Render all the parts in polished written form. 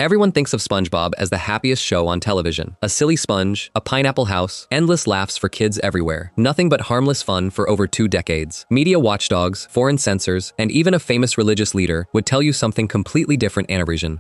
Everyone thinks of SpongeBob as the happiest show on television. A silly sponge, a pineapple house, endless laughs for kids everywhere. Nothing but harmless fun for over 2 decades. Media watchdogs, foreign censors, and even a famous religious leader would tell you something completely different.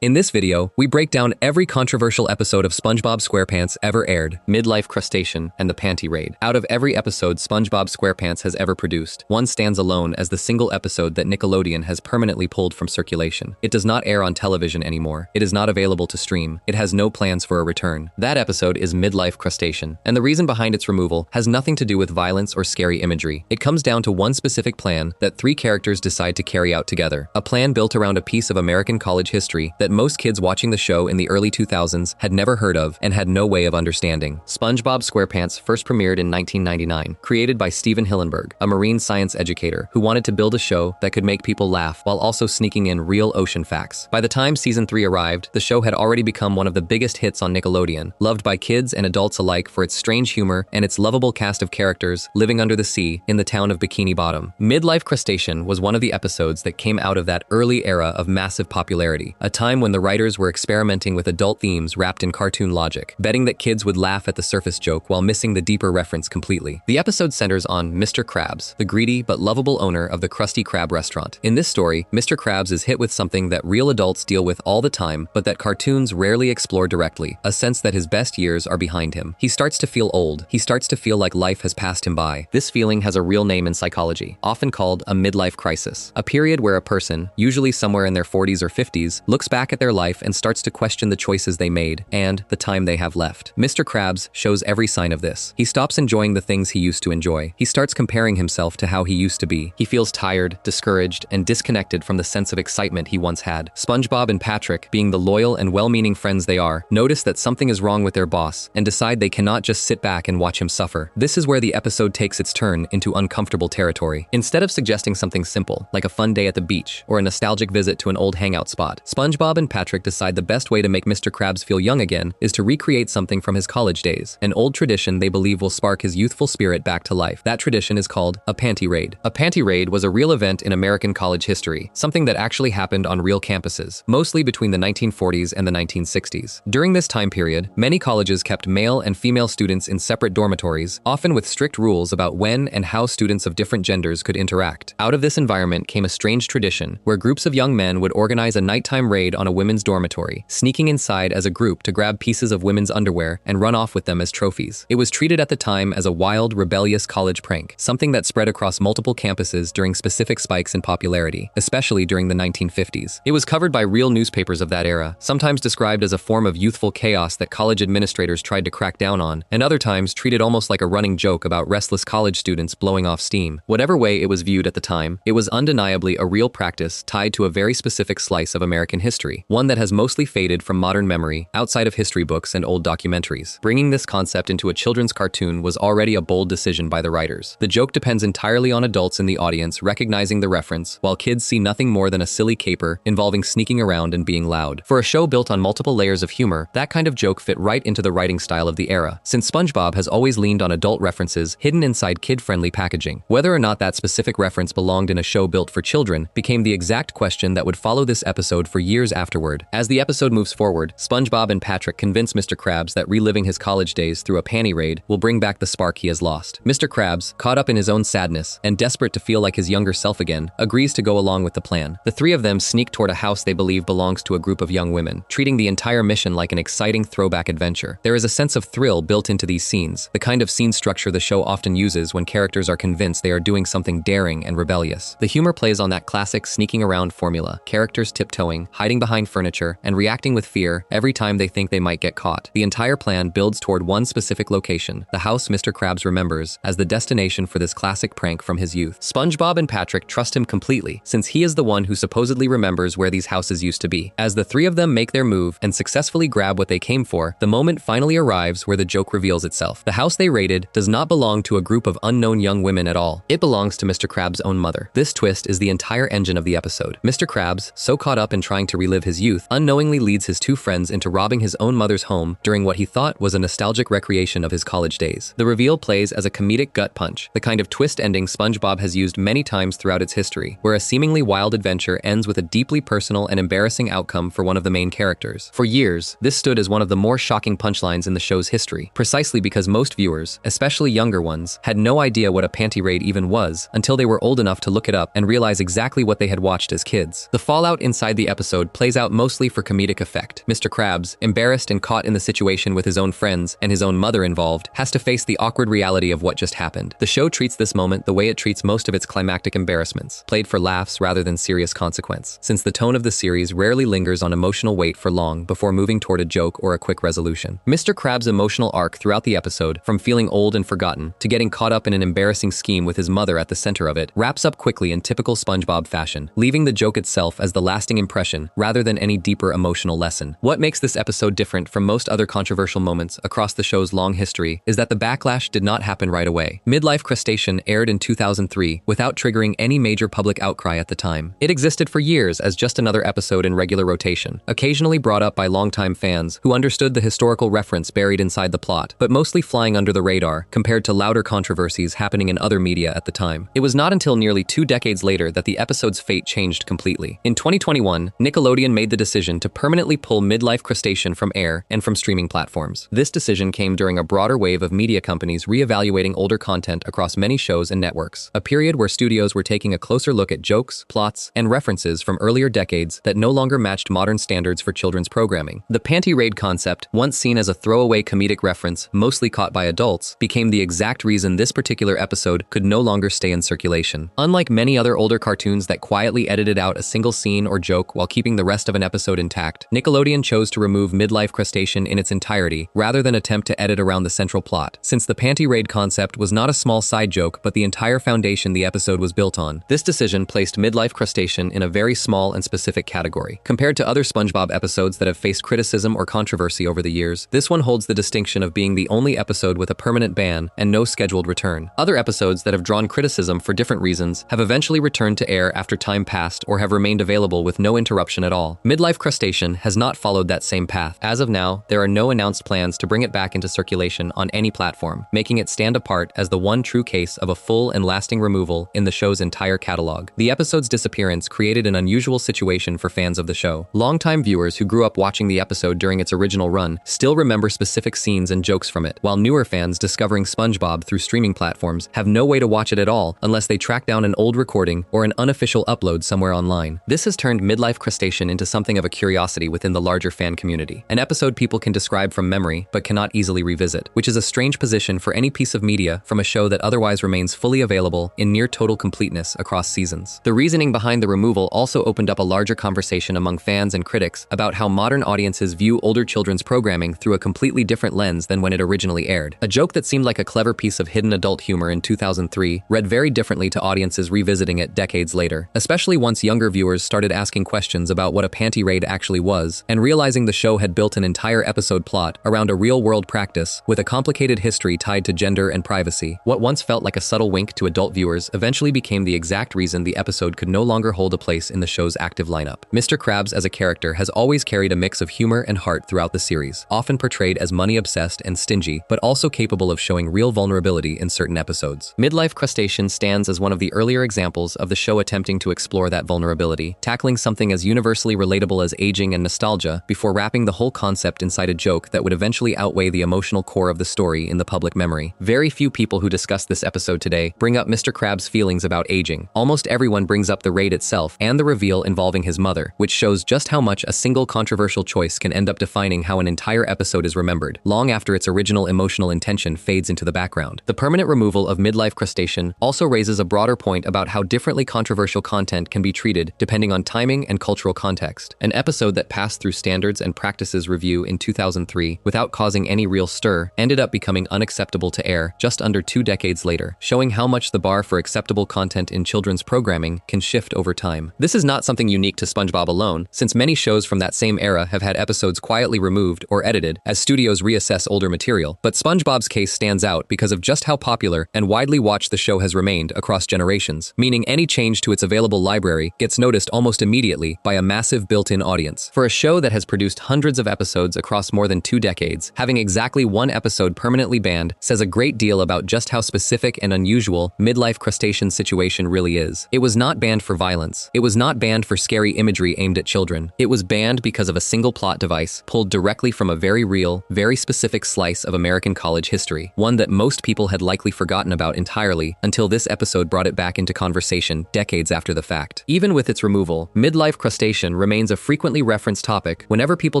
In this video, we break down every controversial episode of SpongeBob SquarePants ever aired, Midlife Crustacean, and the Panty Raid. Out of every episode SpongeBob SquarePants has ever produced, one stands alone as the single episode that Nickelodeon has permanently pulled from circulation. It does not air on television anymore. It is not available to stream. It has no plans for a return. That episode is Midlife Crustacean, and the reason behind its removal has nothing to do with violence or scary imagery. It comes down to one specific plan that 3 characters decide to carry out together. A plan built around a piece of American college history that most kids watching the show in the early 2000s had never heard of and had no way of understanding. SpongeBob SquarePants first premiered in 1999, created by Steven Hillenburg, a marine science educator who wanted to build a show that could make people laugh while also sneaking in real ocean facts. By the time season 3 arrived, the show had already become one of the biggest hits on Nickelodeon, loved by kids and adults alike for its strange humor and its lovable cast of characters living under the sea in the town of Bikini Bottom. Midlife Crustacean was one of the episodes that came out of that early era of massive popularity, a time when the writers were experimenting with adult themes wrapped in cartoon logic, betting that kids would laugh at the surface joke while missing the deeper reference completely. The episode centers on Mr. Krabs, the greedy but lovable owner of the Krusty Krab restaurant. In this story, Mr. Krabs is hit with something that real adults deal with all the time, but that cartoons rarely explore directly, a sense that his best years are behind him. He starts to feel old. He starts to feel like life has passed him by. This feeling has a real name in psychology, often called a midlife crisis, a period where a person, usually somewhere in their 40s or 50s, looks back at their life and starts to question the choices they made and the time they have left. Mr. Krabs shows every sign of this. He stops enjoying the things he used to enjoy. He starts comparing himself to how he used to be. He feels tired, discouraged, and disconnected from the sense of excitement he once had. SpongeBob and Patrick, being the loyal and well-meaning friends they are, notice that something is wrong with their boss and decide they cannot just sit back and watch him suffer. This is where the episode takes its turn into uncomfortable territory. Instead of suggesting something simple, like a fun day at the beach or a nostalgic visit to an old hangout spot, SpongeBob and Patrick decide the best way to make Mr. Krabs feel young again is to recreate something from his college days, an old tradition they believe will spark his youthful spirit back to life. That tradition is called a Panty Raid. A Panty Raid was a real event in American college history, something that actually happened on real campuses, mostly between the 1940s and the 1960s. During this time period, many colleges kept male and female students in separate dormitories, often with strict rules about when and how students of different genders could interact. Out of this environment came a strange tradition where groups of young men would organize a nighttime raid on a women's dormitory, sneaking inside as a group to grab pieces of women's underwear and run off with them as trophies. It was treated at the time as a wild, rebellious college prank, something that spread across multiple campuses during specific spikes in popularity, especially during the 1950s. It was covered by real newspapers of that era, sometimes described as a form of youthful chaos that college administrators tried to crack down on, and other times treated almost like a running joke about restless college students blowing off steam. Whatever way it was viewed at the time, it was undeniably a real practice tied to a very specific slice of American history, one that has mostly faded from modern memory outside of history books and old documentaries. Bringing this concept into a children's cartoon was already a bold decision by the writers. The joke depends entirely on adults in the audience recognizing the reference, while kids see nothing more than a silly caper involving sneaking around and being loud. For a show built on multiple layers of humor, that kind of joke fit right into the writing style of the era, since SpongeBob has always leaned on adult references hidden inside kid-friendly packaging. Whether or not that specific reference belonged in a show built for children became the exact question that would follow this episode for years afterward. As the episode moves forward, SpongeBob and Patrick convince Mr. Krabs that reliving his college days through a panty raid will bring back the spark he has lost. Mr. Krabs, caught up in his own sadness and desperate to feel like his younger self again, agrees to go along with the plan. The 3 of them sneak toward a house they believe belongs to a group of young women, treating the entire mission like an exciting throwback adventure. There is a sense of thrill built into these scenes, the kind of scene structure the show often uses when characters are convinced they are doing something daring and rebellious. The humor plays on that classic sneaking around formula, characters tiptoeing, hiding behind furniture, and reacting with fear every time they think they might get caught. The entire plan builds toward one specific location, the house Mr. Krabs remembers as the destination for this classic prank from his youth. SpongeBob and Patrick trust him completely, since he is the one who supposedly remembers where these houses used to be. As the 3 of them make their move and successfully grab what they came for, the moment finally arrives where the joke reveals itself. The house they raided does not belong to a group of unknown young women at all. It belongs to Mr. Krabs' own mother. This twist is the entire engine of the episode. Mr. Krabs, so caught up in trying to relive his youth, unknowingly leads his 2 friends into robbing his own mother's home during what he thought was a nostalgic recreation of his college days. The reveal plays as a comedic gut punch, the kind of twist ending SpongeBob has used many times throughout its history, where a seemingly wild adventure ends with a deeply personal and embarrassing outcome for one of of the main characters. For years, this stood as one of the more shocking punchlines in the show's history, precisely because most viewers, especially younger ones, had no idea what a panty raid even was until they were old enough to look it up and realize exactly what they had watched as kids. The fallout inside the episode plays out mostly for comedic effect. Mr. Krabs, embarrassed and caught in the situation with his own friends and his own mother involved, has to face the awkward reality of what just happened. The show treats this moment the way it treats most of its climactic embarrassments, played for laughs rather than serious consequence, since the tone of the series rarely lingers on emotional weight for long before moving toward a joke or a quick resolution. Mr. Krabs' emotional arc throughout the episode, from feeling old and forgotten to getting caught up in an embarrassing scheme with his mother at the center of it, wraps up quickly in typical SpongeBob fashion, leaving the joke itself as the lasting impression rather than any deeper emotional lesson. What makes this episode different from most other controversial moments across the show's long history is that the backlash did not happen right away. Midlife Crustacean aired in 2003 without triggering any major public outcry at the time. It existed for years as just another episode in regular rotation, occasionally brought up by longtime fans who understood the historical reference buried inside the plot, but mostly flying under the radar compared to louder controversies happening in other media at the time. It was not until nearly 2 decades later that the episode's fate changed completely. In 2021, Nickelodeon made the decision to permanently pull Midlife Crustacean from air and from streaming platforms. This decision came during a broader wave of media companies reevaluating older content across many shows and networks, a period where studios were taking a closer look at jokes, plots, and references from earlier decades that no longer matched modern standards for children's programming. The panty raid concept, once seen as a throwaway comedic reference mostly caught by adults, became the exact reason this particular episode could no longer stay in circulation. Unlike many other older cartoons that quietly edited out a single scene or joke while keeping the rest of an episode intact, Nickelodeon chose to remove Midlife Crustacean in its entirety rather than attempt to edit around the central plot. Since the panty raid concept was not a small side joke but the entire foundation the episode was built on, this decision placed Midlife Crustacean in a very small and specific category. Compared to other SpongeBob episodes that have faced criticism or controversy over the years, this one holds the distinction of being the only episode with a permanent ban and no scheduled return. Other episodes that have drawn criticism for different reasons have eventually returned to air after time passed or have remained available with no interruption at all. Midlife Crustacean has not followed that same path. As of now, there are no announced plans to bring it back into circulation on any platform, making it stand apart as the one true case of a full and lasting removal in the show's entire catalog. The episode's disappearance created an unusual situation for fans of the show. Longtime viewers who grew up watching the episode during its original run still remember specific scenes and jokes from it, while newer fans discovering SpongeBob through streaming platforms have no way to watch it at all unless they track down an old recording or an unofficial upload somewhere online. This has turned Midlife Crustacean into something of a curiosity within the larger fan community, an episode people can describe from memory but cannot easily revisit, which is a strange position for any piece of media from a show that otherwise remains fully available in near total completeness across seasons. The reasoning behind the removal also opened up a larger conversation among fans and critics about how modern audiences view older children's programming through a completely different lens than when it originally aired. A joke that seemed like a clever piece of hidden adult humor in 2003 read very differently to audiences revisiting it decades later, especially once younger viewers started asking questions about what a panty raid actually was and realizing the show had built an entire episode plot around a real-world practice with a complicated history tied to gender and privacy. What once felt like a subtle wink to adult viewers eventually became the exact reason the episode could no longer hold a place in the show's active lineup. Mr. Krabs as a character has always carried a mix of humor and heart throughout the series, often portrayed as money-obsessed and stingy, but also capable of showing real vulnerability in certain episodes. Midlife Crustacean stands as one of the earlier examples of the show attempting to explore that vulnerability, tackling something as universally relatable as aging and nostalgia before wrapping the whole concept inside a joke that would eventually outweigh the emotional core of the story in the public memory. Very few people who discuss this episode today bring up Mr. Krabs' feelings about aging. Almost everyone brings up the raid itself and the reveal involving his mother, which shows just how much a single controversial choice can end up defining how an entire episode is remembered, long after its original emotional intention fades into the background. The permanent removal of Midlife Crustacean also raises a broader point about how differently controversial content can be treated depending on timing and cultural context. An episode that passed through standards and practices review in 2003 without causing any real stir ended up becoming unacceptable to air just under 2 decades later, showing how much the bar for acceptable content in children's programming can shift over time. This is not something unique to SpongeBob alone, since many shows from that same era have had episodes quietly removed or edited as studios reassess older material, but SpongeBob's case stands out because of just how popular and widely watched the show has remained across generations, meaning any change to its available library gets noticed almost immediately by a massive built-in audience. For a show that has produced hundreds of episodes across more than 2 decades, having exactly one episode permanently banned says a great deal about just how specific and unusual Midlife Crustacean's situation really is. It was not banned for violence. It was not banned for scary imagery aimed at children. It was banned because of a single plot device pulled directly from a very real, very specific slice of American college history, one that most people had likely forgotten about entirely until this episode brought it back into conversation decades after the fact. Even with its removal, midlife crustacean remains a frequently referenced topic whenever people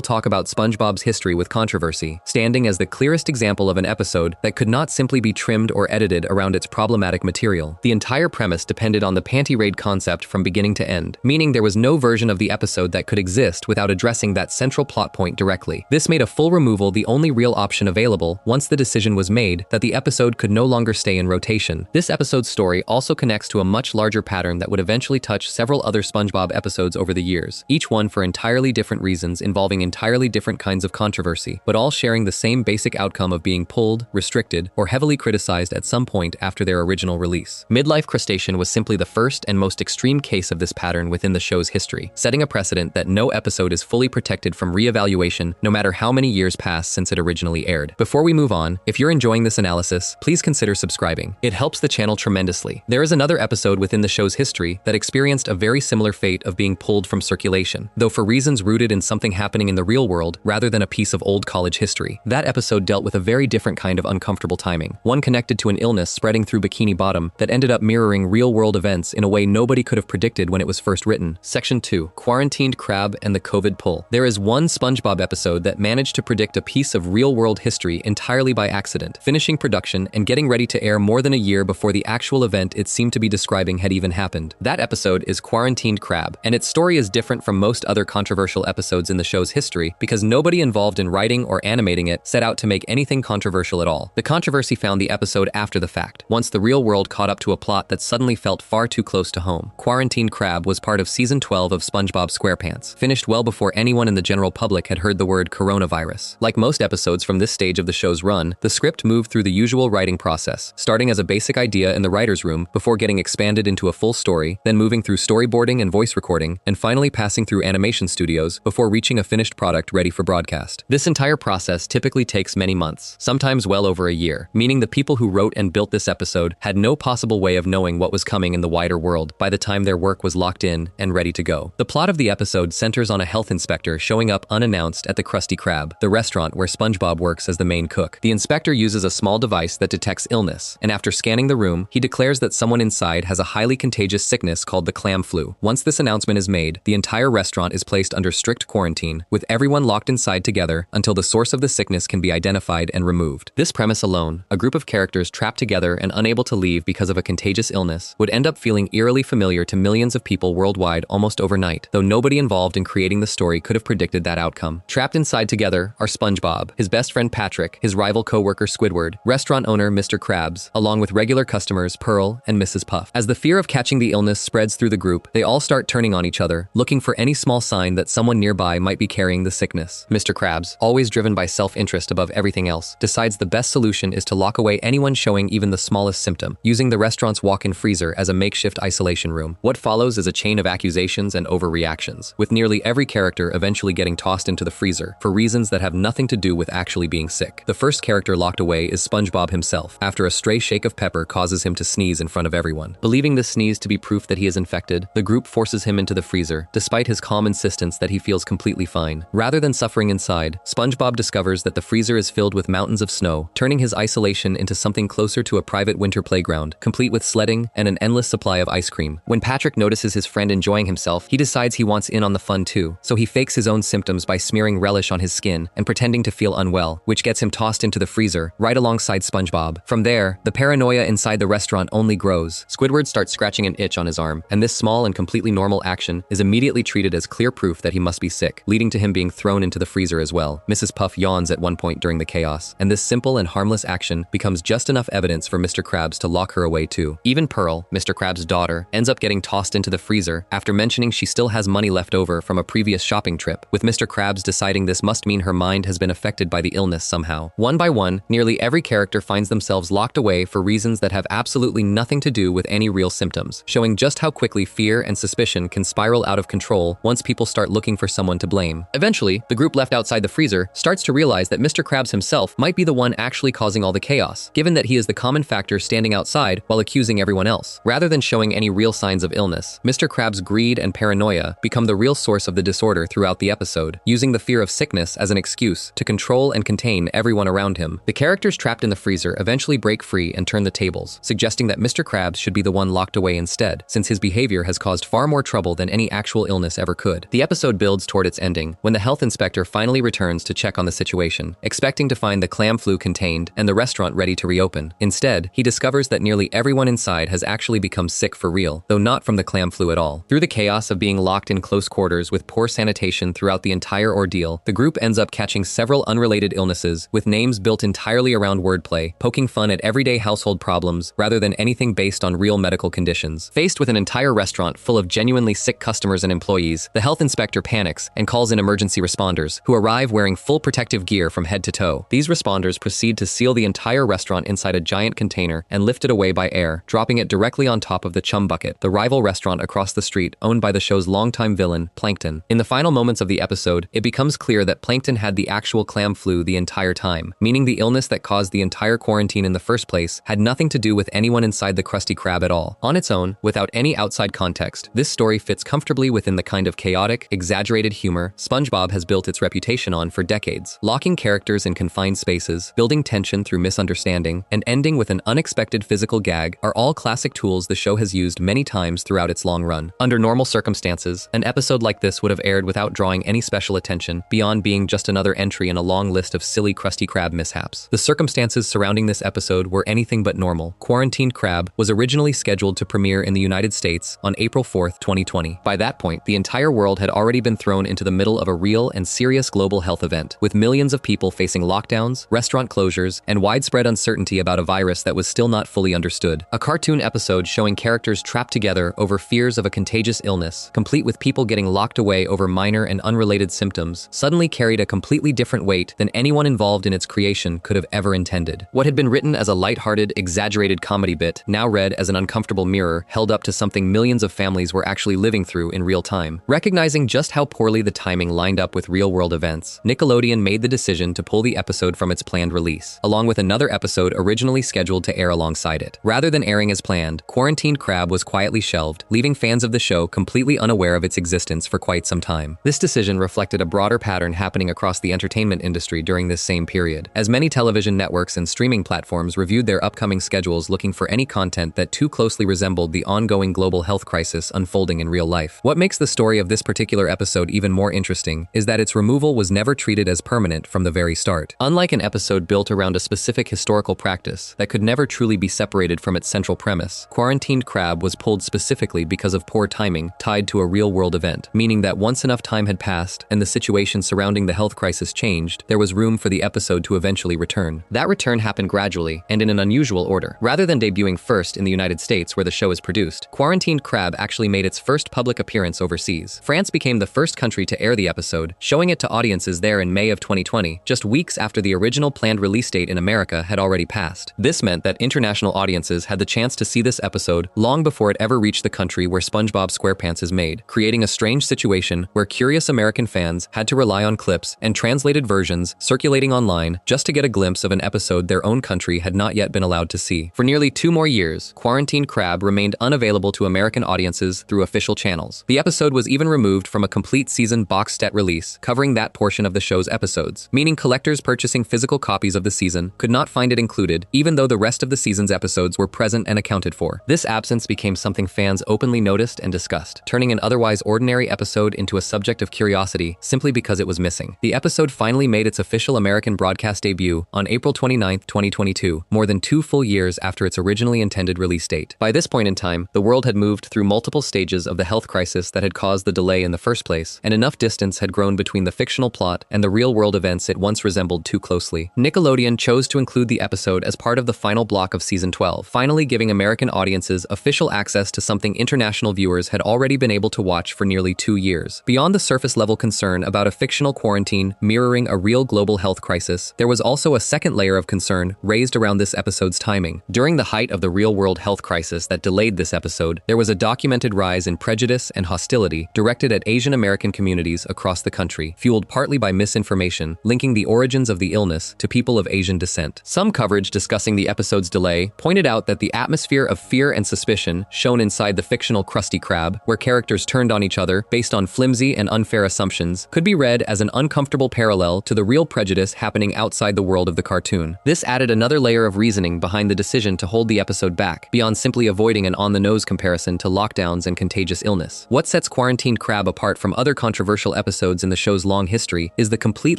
talk about SpongeBob's history with controversy, standing as the clearest example of an episode that could not simply be trimmed or edited around its problematic material. The entire premise depended on the panty raid concept from beginning to end, meaning there was no version of the episode that could exist without addressing that central plot point directly. This made a full removal the only real option available once the decision was made that the episode could no longer stay in rotation. This episode's story also connects to a much larger pattern that would eventually touch several other SpongeBob episodes over the years, each one for entirely different reasons involving entirely different kinds of controversy, but all sharing the same basic outcome of being pulled, restricted, or heavily criticized at some point after their original release. Midlife Crustacean was simply the first and most extreme case of this pattern within the show's history, setting a precedent that no episode is fully protected from re-evaluation no matter how many years pass since it originally aired. Before we move on, if you're enjoying this analysis, please consider subscribing. It helps the channel tremendously. There is another episode within the show's history that experienced a very similar fate of being pulled from circulation, though for reasons rooted in something happening in the real world rather than a piece of old college history. That episode dealt with a very different kind of uncomfortable timing, one connected to an illness spreading through Bikini Bottom that ended up mirroring real-world events in a way nobody could have predicted when it was first written. Section 2. Quarantined Crab and the COVID Pull. There is one SpongeBob episode that managed to predict a piece of real-world history entirely by accident, finishing production and getting ready to air more than a year before the actual event it seemed to be describing had even happened. That episode is Quarantined Crab, and its story is different from most other controversial episodes in the show's history because nobody involved in writing or animating it set out to make anything controversial at all. The controversy found the episode after the fact, once the real world caught up to a plot that suddenly felt far too close to home. Quarantined Crab was part of Season 12 of SpongeBob SquarePants, finished well before anyone in the general public had heard the word coronavirus. Like most episodes from this stage of the show's run, the script moved through the usual writing process, starting as a basic idea in the writer's room before getting expanded into a full story, then moving through storyboarding and voice recording, and finally passing through animation studios before reaching a finished product ready for broadcast. This entire process typically takes many months, sometimes well over a year, meaning the people who wrote and built this episode had no possible way of knowing what was coming in the wider world by the time their work was locked in and ready to go. The plot of the episode centers on a health inspector showing up unannounced at the Krusty Krab, the restaurant where SpongeBob works as the main cook. The inspector uses a small device that detects illness, and after scanning the room, he declares that someone inside has a highly contagious sickness called the clam flu. Once this announcement is made, the entire restaurant is placed under strict quarantine, with everyone locked inside together until the source of the sickness can be identified and removed. This premise alone, a group of characters trapped together and unable to leave because of a contagious illness, would end up feeling eerily familiar to millions of people worldwide almost overnight, though nobody involved in creating the story could have predicted that outcome. Trapped inside together are SpongeBob, his best friend Patrick, his rival co-worker Squidward, restaurant owner Mr. Krabs, along with regular customers Pearl and Mrs. Puff. As the fear of catching the illness spreads through the group, they all start turning on each other, looking for any small sign that someone nearby might be carrying the sickness. Mr. Krabs, always driven by self-interest above everything else, decides the best solution is to lock away anyone showing even the smallest symptom, using the restaurant's walk-in freezer as a makeshift isolation room. What follows is a chain of accusations and overreactions, with nearly every character eventually getting tossed into the freezer for reasons that have nothing to do with actually being sick. The first character locked away is SpongeBob himself, after a stray shake of pepper causes him to sneeze in front of everyone. Believing this sneeze to be proof that he is infected, the group forces him into the freezer, despite his calm insistence that he feels completely fine. Rather than suffering inside, SpongeBob discovers that the freezer is filled with mountains of snow, turning his isolation into something closer to a private winter playground, complete with sledding and an endless supply of ice cream. When Patrick notices his friend enjoying himself, he decides he wants in on the fun too, so he fakes his own symptoms by smearing relish on his skin and pretending to feel unwell, which gets him tossed into the freezer, right alongside SpongeBob. From there, the paranoia inside the restaurant only grows. Squidward starts scratching an itch on his arm, and this small and completely normal action is immediately treated as clear proof that he must be sick, leading to him being thrown into the freezer as well. Mrs. Puff yawns at one point during the chaos, and this simple and harmless action becomes just enough evidence for Mr. Krabs to lock her away too. Even Pearl, Mr. Krabs' daughter, ends up getting tossed into the freezer after mentioning she still has money left over from a previous shopping trip, with Mr. Krabs deciding this must mean her mind has been affected by the illness somehow. One by one, nearly every character finds themselves locked away for reasons that have absolutely nothing to do with any real symptoms, showing just how quickly fear and suspicion can spiral out of control once people start looking for someone to blame. Eventually, the group left outside the freezer starts to realize that Mr. Krabs himself might be the one actually causing all the chaos, given that he is the common factor standing outside while accusing everyone else. Rather than showing any real signs of illness, Mr. Krabs' greed and paranoia become the real source source of the disorder throughout the episode, using the fear of sickness as an excuse to control and contain everyone around him. The characters trapped in the freezer eventually break free and turn the tables, suggesting that Mr. Krabs should be the one locked away instead, since his behavior has caused far more trouble than any actual illness ever could. The episode builds toward its ending when the health inspector finally returns to check on the situation, expecting to find the clam flu contained and the restaurant ready to reopen. Instead, he discovers that nearly everyone inside has actually become sick for real, though not from the clam flu at all. Through the chaos of being locked in close quarters with poor sanitation throughout the entire ordeal, the group ends up catching several unrelated illnesses, with names built entirely around wordplay, poking fun at everyday household problems rather than anything based on real medical conditions. Faced with an entire restaurant full of genuinely sick customers and employees, the health inspector panics and calls in emergency responders, who arrive wearing full protective gear from head to toe. These responders proceed to seal the entire restaurant inside a giant container and lift it away by air, dropping it directly on top of the Chum Bucket, the rival restaurant across the street owned by the show's longtime villain, Plankton. In the final moments of the episode, it becomes clear that Plankton had the actual clam flu the entire time, meaning the illness that caused the entire quarantine in the first place had nothing to do with anyone inside the Krusty Krab at all. On its own, without any outside context, this story fits comfortably within the kind of chaotic, exaggerated humor SpongeBob has built its reputation on for decades, locking characters in confined spaces, building tension through misunderstanding, and ending with an unexpected physical gag are all classic tools the show has used many times throughout its long run. Under normal circumstances, an episode like this would have aired without drawing any special attention beyond being just another entry in a long list of silly Krusty Krab mishaps. The circumstances surrounding this episode were anything but normal. Quarantined Krab was originally scheduled to premiere in the United States on April 4th, 2020. By that point, the entire world had already been thrown into the middle of a real and serious global health event, with millions of people facing lockdowns, restaurant closures, and widespread uncertainty about a virus that was still not fully understood. A cartoon episode showing characters trapped together over fears of a contagious illness, complete with people getting locked away over minor and unrelated symptoms, suddenly carried a completely different weight than anyone involved in its creation could have ever intended. What had been written as a lighthearted, exaggerated comedy bit, now read as an uncomfortable mirror held up to something millions of families were actually living through in real time. Recognizing just how poorly the timing lined up with real-world events, Nickelodeon made the decision to pull the episode from its planned release, along with another episode originally scheduled to air alongside it. Rather than airing as planned, Quarantined Krab was quietly shelved, leaving fans of the show completely unaware of its existence for quite some time. This decision reflected a broader pattern happening across the entertainment industry during this same period, as many television networks and streaming platforms reviewed their upcoming schedules looking for any content that too closely resembled the ongoing global health crisis unfolding in real life. What makes the story of this particular episode even more interesting is that its removal was never treated as permanent from the very start. Unlike an episode built around a specific historical practice that could never truly be separated from its central premise, Quarantined Krab was pulled specifically because of poor timing tied to a real-world event, meaning that once enough time had passed and the situation surrounding the health crisis changed, there was room for the episode to eventually return. That return happened gradually and in an unusual order. Rather than debuting first in the United States where the show is produced, Quarantined Krab actually made its first public appearance overseas. France became the first country to air the episode, showing it to audiences there in May of 2020, just weeks after the original planned release date in America had already passed. This meant that international audiences had the chance to see this episode long before it ever reached the country where SpongeBob SquarePants is made, creating a strange situation where curious American fans had to rely on clips and translated versions circulating online just to get a glimpse of an episode their own country had not yet been allowed to see. For nearly 2 more years, Quarantined Krab remained unavailable to American audiences through official channels. The episode was even removed from a complete season box set release covering that portion of the show's episodes, meaning collectors purchasing physical copies of the season could not find it included, even though the rest of the season's episodes were present and accounted for. This absence became something fans openly noticed and discussed, turning an otherwise ordinary episode into a subject of curiosity simply because it was missing. The episode finally made its official American broadcast debut on April 29, 2022, more than 2 full years after its originally intended release date. By this point in time, the world had moved through multiple stages of the health crisis that had caused the delay in the first place, and enough distance had grown between the fictional plot and the real-world events it once resembled too closely. Nickelodeon chose to include the episode as part of the final block of Season 12, finally giving American audiences official access to something international viewers had already been able to watch for nearly 2 years. Beyond the surface-level concern about a fictional quarantine mirroring a real global health crisis, there was also a second layer of concern raised around this episode's timing. During the height of the real-world health crisis that delayed this episode, there was a documented rise in prejudice and hostility directed at Asian American communities across the country, fueled partly by misinformation linking the origins of the illness to people of Asian descent. Some coverage discussing the episode's delay pointed out that the atmosphere of fear and suspicion shown inside the fictional Krusty Krab, where characters turned on each other based based on flimsy and unfair assumptions, could be read as an uncomfortable parallel to the real prejudice happening outside the world of the cartoon. This added another layer of reasoning behind the decision to hold the episode back, beyond simply avoiding an on-the-nose comparison to lockdowns and contagious illness. What sets Quarantined Crab apart from other controversial episodes in the show's long history is the complete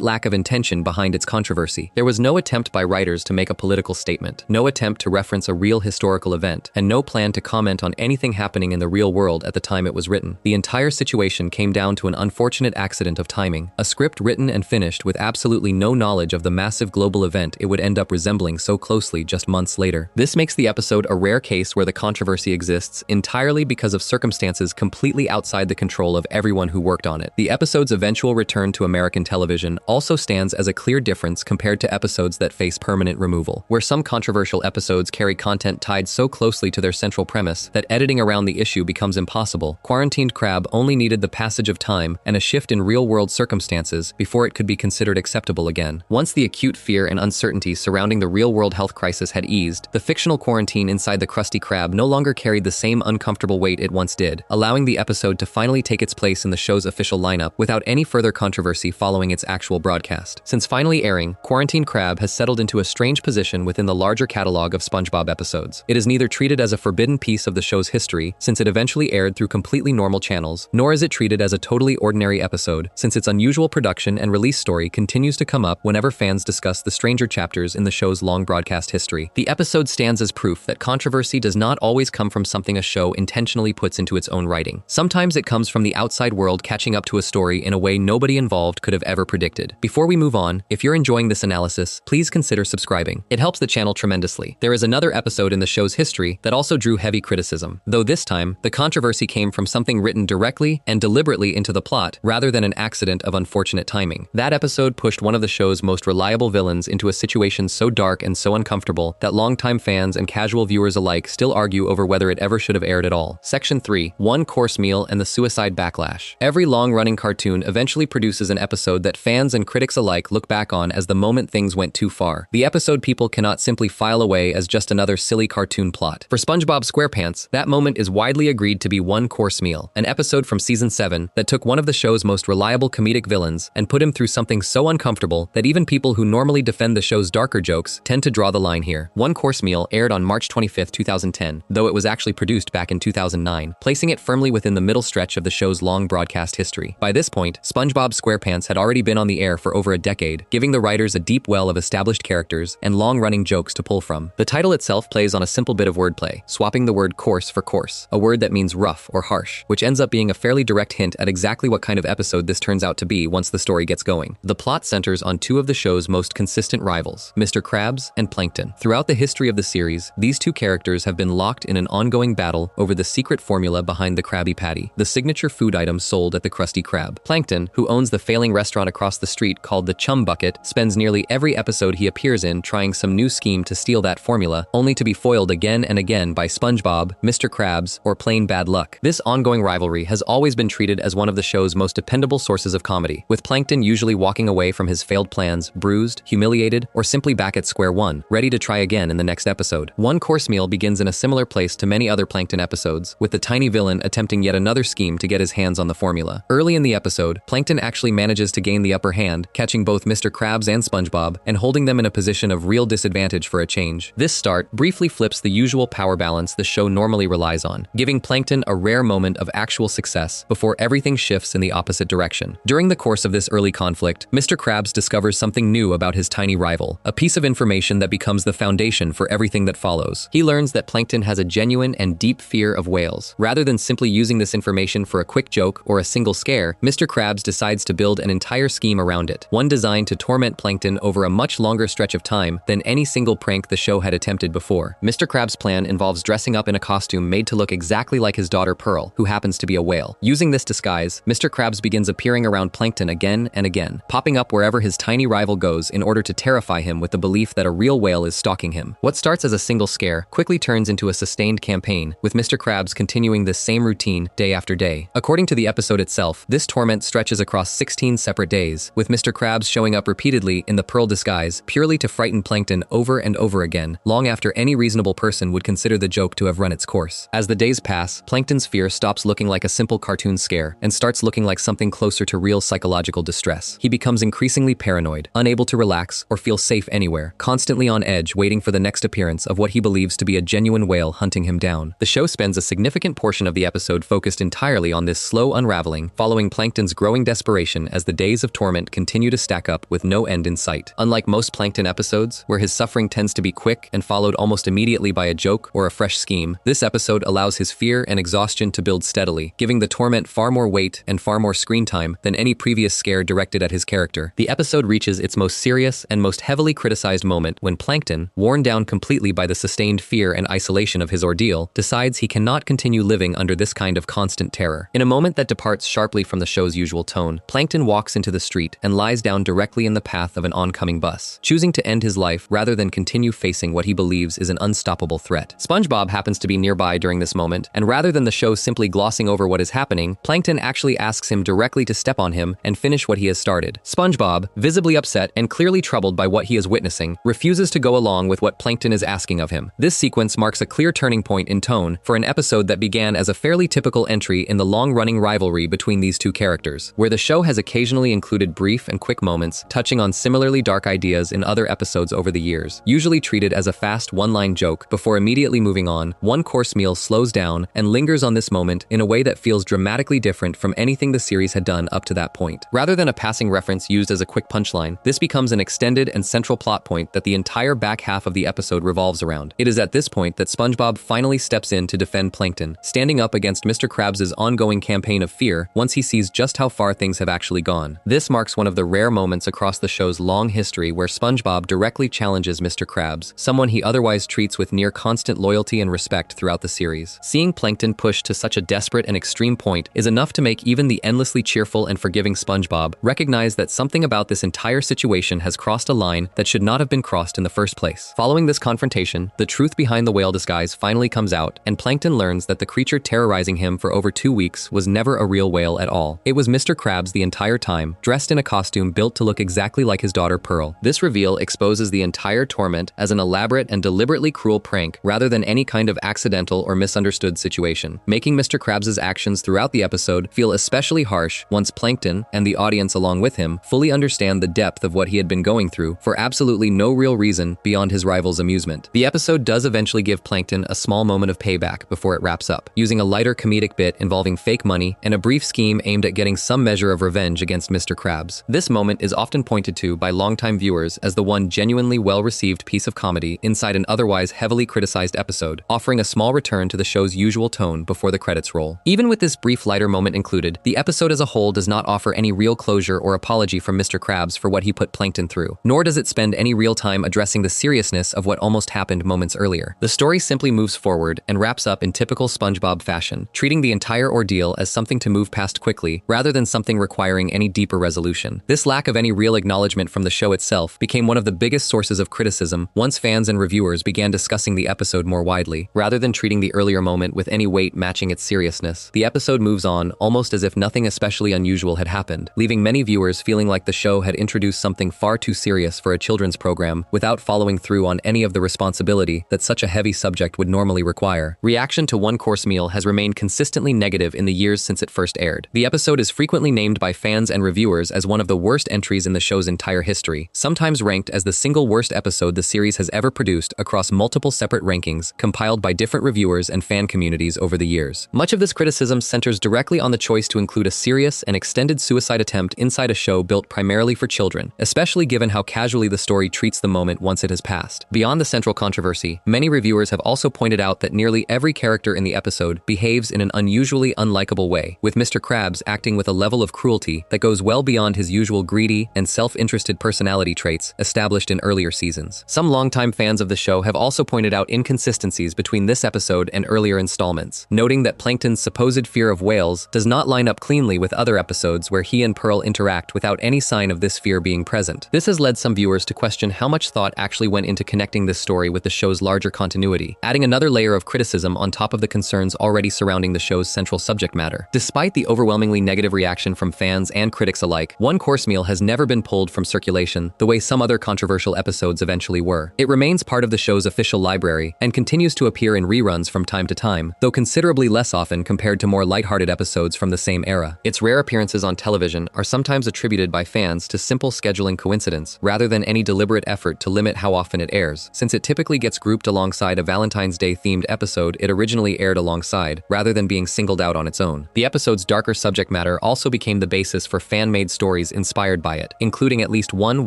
lack of intention behind its controversy. There was no attempt by writers to make a political statement, no attempt to reference a real historical event, and no plan to comment on anything happening in the real world at the time it was written. The entire situation came down to an unfortunate accident of timing, a script written and finished with absolutely no knowledge of the massive global event it would end up resembling so closely just months later. This makes the episode a rare case where the controversy exists entirely because of circumstances completely outside the control of everyone who worked on it. The episode's eventual return to American television also stands as a clear difference compared to episodes that face permanent removal, where some controversial episodes carry content tied so closely to their central premise that editing around the issue becomes impossible. Quarantined Crab only needed the passage of time and a shift in real-world circumstances before it could be considered acceptable again. Once the acute fear and uncertainty surrounding the real-world health crisis had eased, the fictional quarantine inside the Krusty Krab no longer carried the same uncomfortable weight it once did, allowing the episode to finally take its place in the show's official lineup without any further controversy following its actual broadcast. Since finally airing, Quarantined Crab has settled into a strange position within the larger catalog of SpongeBob episodes. It is neither treated as a forbidden piece of the show's history, since it eventually aired through completely normal channels, nor is it treated as a totally ordinary episode, since its unusual production and release story continues to come up whenever fans discuss the stranger chapters in the show's long broadcast history. The episode stands as proof that controversy does not always come from something a show intentionally puts into its own writing. Sometimes it comes from the outside world catching up to a story in a way nobody involved could have ever predicted. Before we move on, if you're enjoying this analysis, please consider subscribing. It helps the channel tremendously. There is another episode in the show's history that also drew heavy criticism, though this time, the controversy came from something written directly and deliberately into the plot, rather than an accident of unfortunate timing. That episode pushed one of the show's most reliable villains into a situation so dark and so uncomfortable that longtime fans and casual viewers alike still argue over whether it ever should have aired at all. Section 3. One-Course Meal and the Suicide Backlash. Every long-running cartoon eventually produces an episode that fans and critics alike look back on as the moment things went too far. The episode people cannot simply file away as just another silly cartoon plot. For SpongeBob SquarePants, that moment is widely agreed to be One-Course Meal, an episode from season 7 that took one of the show's most reliable comedic villains and put him through something so uncomfortable that even people who normally defend the show's darker jokes tend to draw the line here. One-Course Meal aired on March 25, 2010, though it was actually produced back in 2009, placing it firmly within the middle stretch of the show's long broadcast history. By this point, SpongeBob SquarePants had already been on the air for over a decade, giving the writers a deep well of established characters and long-running jokes to pull from. The title itself plays on a simple bit of wordplay, swapping the word coarse for coarse, a word that means rough or harsh, which ends up being a fairly direct hint at exactly what kind of episode this turns out to be once the story gets going. The plot centers on two of the show's most consistent rivals, Mr. Krabs and Plankton. Throughout the history of the series, these two characters have been locked in an ongoing battle over the secret formula behind the Krabby Patty, the signature food item sold at the Krusty Krab. Plankton, who owns the failing restaurant across the street called the Chum Bucket, spends nearly every episode he appears in trying some new scheme to steal that formula, only to be foiled again and again by SpongeBob, Mr. Krabs, or plain bad luck. This ongoing rivalry has always been treated as one of the show's most dependable sources of comedy, with Plankton usually walking away from his failed plans, bruised, humiliated, or simply back at square one, ready to try again in the next episode. One-Course Meal begins in a similar place to many other Plankton episodes, with the tiny villain attempting yet another scheme to get his hands on the formula. Early in the episode, Plankton actually manages to gain the upper hand, catching both Mr. Krabs and SpongeBob, and holding them in a position of real disadvantage for a change. This start briefly flips the usual power balance the show normally relies on, giving Plankton a rare moment of actual success before everything shifts in the opposite direction. During the course of this early conflict, Mr. Krabs discovers something new about his tiny rival, a piece of information that becomes the foundation for everything that follows. He learns that Plankton has a genuine and deep fear of whales. Rather than simply using this information for a quick joke or a single scare, Mr. Krabs decides to build an entire scheme around it, one designed to torment Plankton over a much longer stretch of time than any single prank the show had attempted before. Mr. Krabs' plan involves dressing up in a costume made to look exactly like his daughter Pearl, who happens to be a whale. Using this disguise, Mr. Krabs begins appearing around Plankton again and again, popping up wherever his tiny rival goes in order to terrify him with the belief that a real whale is stalking him. What starts as a single scare quickly turns into a sustained campaign, with Mr. Krabs continuing this same routine day after day. According to the episode itself, this torment stretches across 16 separate days, with Mr. Krabs showing up repeatedly in the Pearl disguise purely to frighten Plankton over and over again, long after any reasonable person would consider the joke to have run its course. As the days pass, Plankton's fear stops looking like a simple cartoon cartoon scare and starts looking like something closer to real psychological distress. He becomes increasingly paranoid, unable to relax or feel safe anywhere, constantly on edge waiting for the next appearance of what he believes to be a genuine whale hunting him down. The show spends a significant portion of the episode focused entirely on this slow unraveling, following Plankton's growing desperation as the days of torment continue to stack up with no end in sight. Unlike most Plankton episodes, where his suffering tends to be quick and followed almost immediately by a joke or a fresh scheme, this episode allows his fear and exhaustion to build steadily, giving the torment far more weight and far more screen time than any previous scare directed at his character. The episode reaches its most serious and most heavily criticized moment when Plankton, worn down completely by the sustained fear and isolation of his ordeal, decides he cannot continue living under this kind of constant terror. In a moment that departs sharply from the show's usual tone, Plankton walks into the street and lies down directly in the path of an oncoming bus, choosing to end his life rather than continue facing what he believes is an unstoppable threat. SpongeBob happens to be nearby during this moment, and rather than the show simply glossing over what is happening, Plankton actually asks him directly to step on him and finish what he has started. SpongeBob, visibly upset and clearly troubled by what he is witnessing, refuses to go along with what Plankton is asking of him. This sequence marks a clear turning point in tone for an episode that began as a fairly typical entry in the long-running rivalry between these two characters, where the show has occasionally included brief and quick moments touching on similarly dark ideas in other episodes over the years, usually treated as a fast one-line joke before immediately moving on. One-course meal slows down and lingers on this moment in a way that feels dramatically different from anything the series had done up to that point. Rather than a passing reference used as a quick punchline, this becomes an extended and central plot point that the entire back half of the episode revolves around. It is at this point that SpongeBob finally steps in to defend Plankton, standing up against Mr. Krabs' ongoing campaign of fear once he sees just how far things have actually gone. This marks one of the rare moments across the show's long history where SpongeBob directly challenges Mr. Krabs, someone he otherwise treats with near constant loyalty and respect throughout the series. Seeing Plankton pushed to such a desperate and extreme point is enough to make even the endlessly cheerful and forgiving SpongeBob recognize that something about this entire situation has crossed a line that should not have been crossed in the first place. Following this confrontation, the truth behind the whale disguise finally comes out, and Plankton learns that the creature terrorizing him for over 2 weeks was never a real whale at all. It was Mr. Krabs the entire time, dressed in a costume built to look exactly like his daughter Pearl. This reveal exposes the entire torment as an elaborate and deliberately cruel prank rather than any kind of accidental or misunderstood situation, making Mr. Krabs' actions throughout the episode feel especially harsh once Plankton, and the audience along with him, fully understand the depth of what he had been going through for absolutely no real reason beyond his rival's amusement. The episode does eventually give Plankton a small moment of payback before it wraps up, using a lighter comedic bit involving fake money and a brief scheme aimed at getting some measure of revenge against Mr. Krabs. This moment is often pointed to by longtime viewers as the one genuinely well-received piece of comedy inside an otherwise heavily criticized episode, offering a small return to the show's usual tone before the credits roll. Even with this brief lighter moment included, the episode as a whole does not offer any real closure or apology from Mr. Krabs for what he put Plankton through, nor does it spend any real time addressing the seriousness of what almost happened moments earlier. The story simply moves forward and wraps up in typical SpongeBob fashion, treating the entire ordeal as something to move past quickly, rather than something requiring any deeper resolution. This lack of any real acknowledgement from the show itself became one of the biggest sources of criticism once fans and reviewers began discussing the episode more widely. Rather than treating the earlier moment with any weight matching its seriousness, the episode moves on almost as if nothing especially unusual had happened, leaving many viewers feeling like the show had introduced something far too serious for a children's program without following through on any of the responsibility that such a heavy subject would normally require. Reaction to One Course Meal has remained consistently negative in the years since it first aired. The episode is frequently named by fans and reviewers as one of the worst entries in the show's entire history, sometimes ranked as the single worst episode the series has ever produced across multiple separate rankings compiled by different reviewers and fan communities over the years. Much of this criticism centers directly on the choice to include a serious and extended suicide attempt inside a show built primarily for children, especially given how casually the story treats the moment once it has passed. Beyond the central controversy, many reviewers have also pointed out that nearly every character in the episode behaves in an unusually unlikable way, with Mr. Krabs acting with a level of cruelty that goes well beyond his usual greedy and self-interested personality traits established in earlier seasons. Some longtime fans of the show have also pointed out inconsistencies between this episode and earlier installments, noting that Plankton's supposed fear of whales does not line up cleanly with other episodes where he and Pearl interact without any sign of this fear being present. This has led some viewers to question how much thought actually went into connecting this story with the show's larger continuity, adding another layer of criticism on top of the concerns already surrounding the show's central subject matter. Despite the overwhelmingly negative reaction from fans and critics alike, One Course Meal has never been pulled from circulation the way some other controversial episodes eventually were. It remains part of the show's official library and continues to appear in reruns from time to time, though considerably less often compared to more lighthearted lighthearted episodes from the same era. Its rare appearances on television are sometimes attributed by fans to simple scheduling coincidence, rather than any deliberate effort to limit how often it airs, since it typically gets grouped alongside a Valentine's Day-themed episode it originally aired alongside, rather than being singled out on its own. The episode's darker subject matter also became the basis for fan-made stories inspired by it, including at least one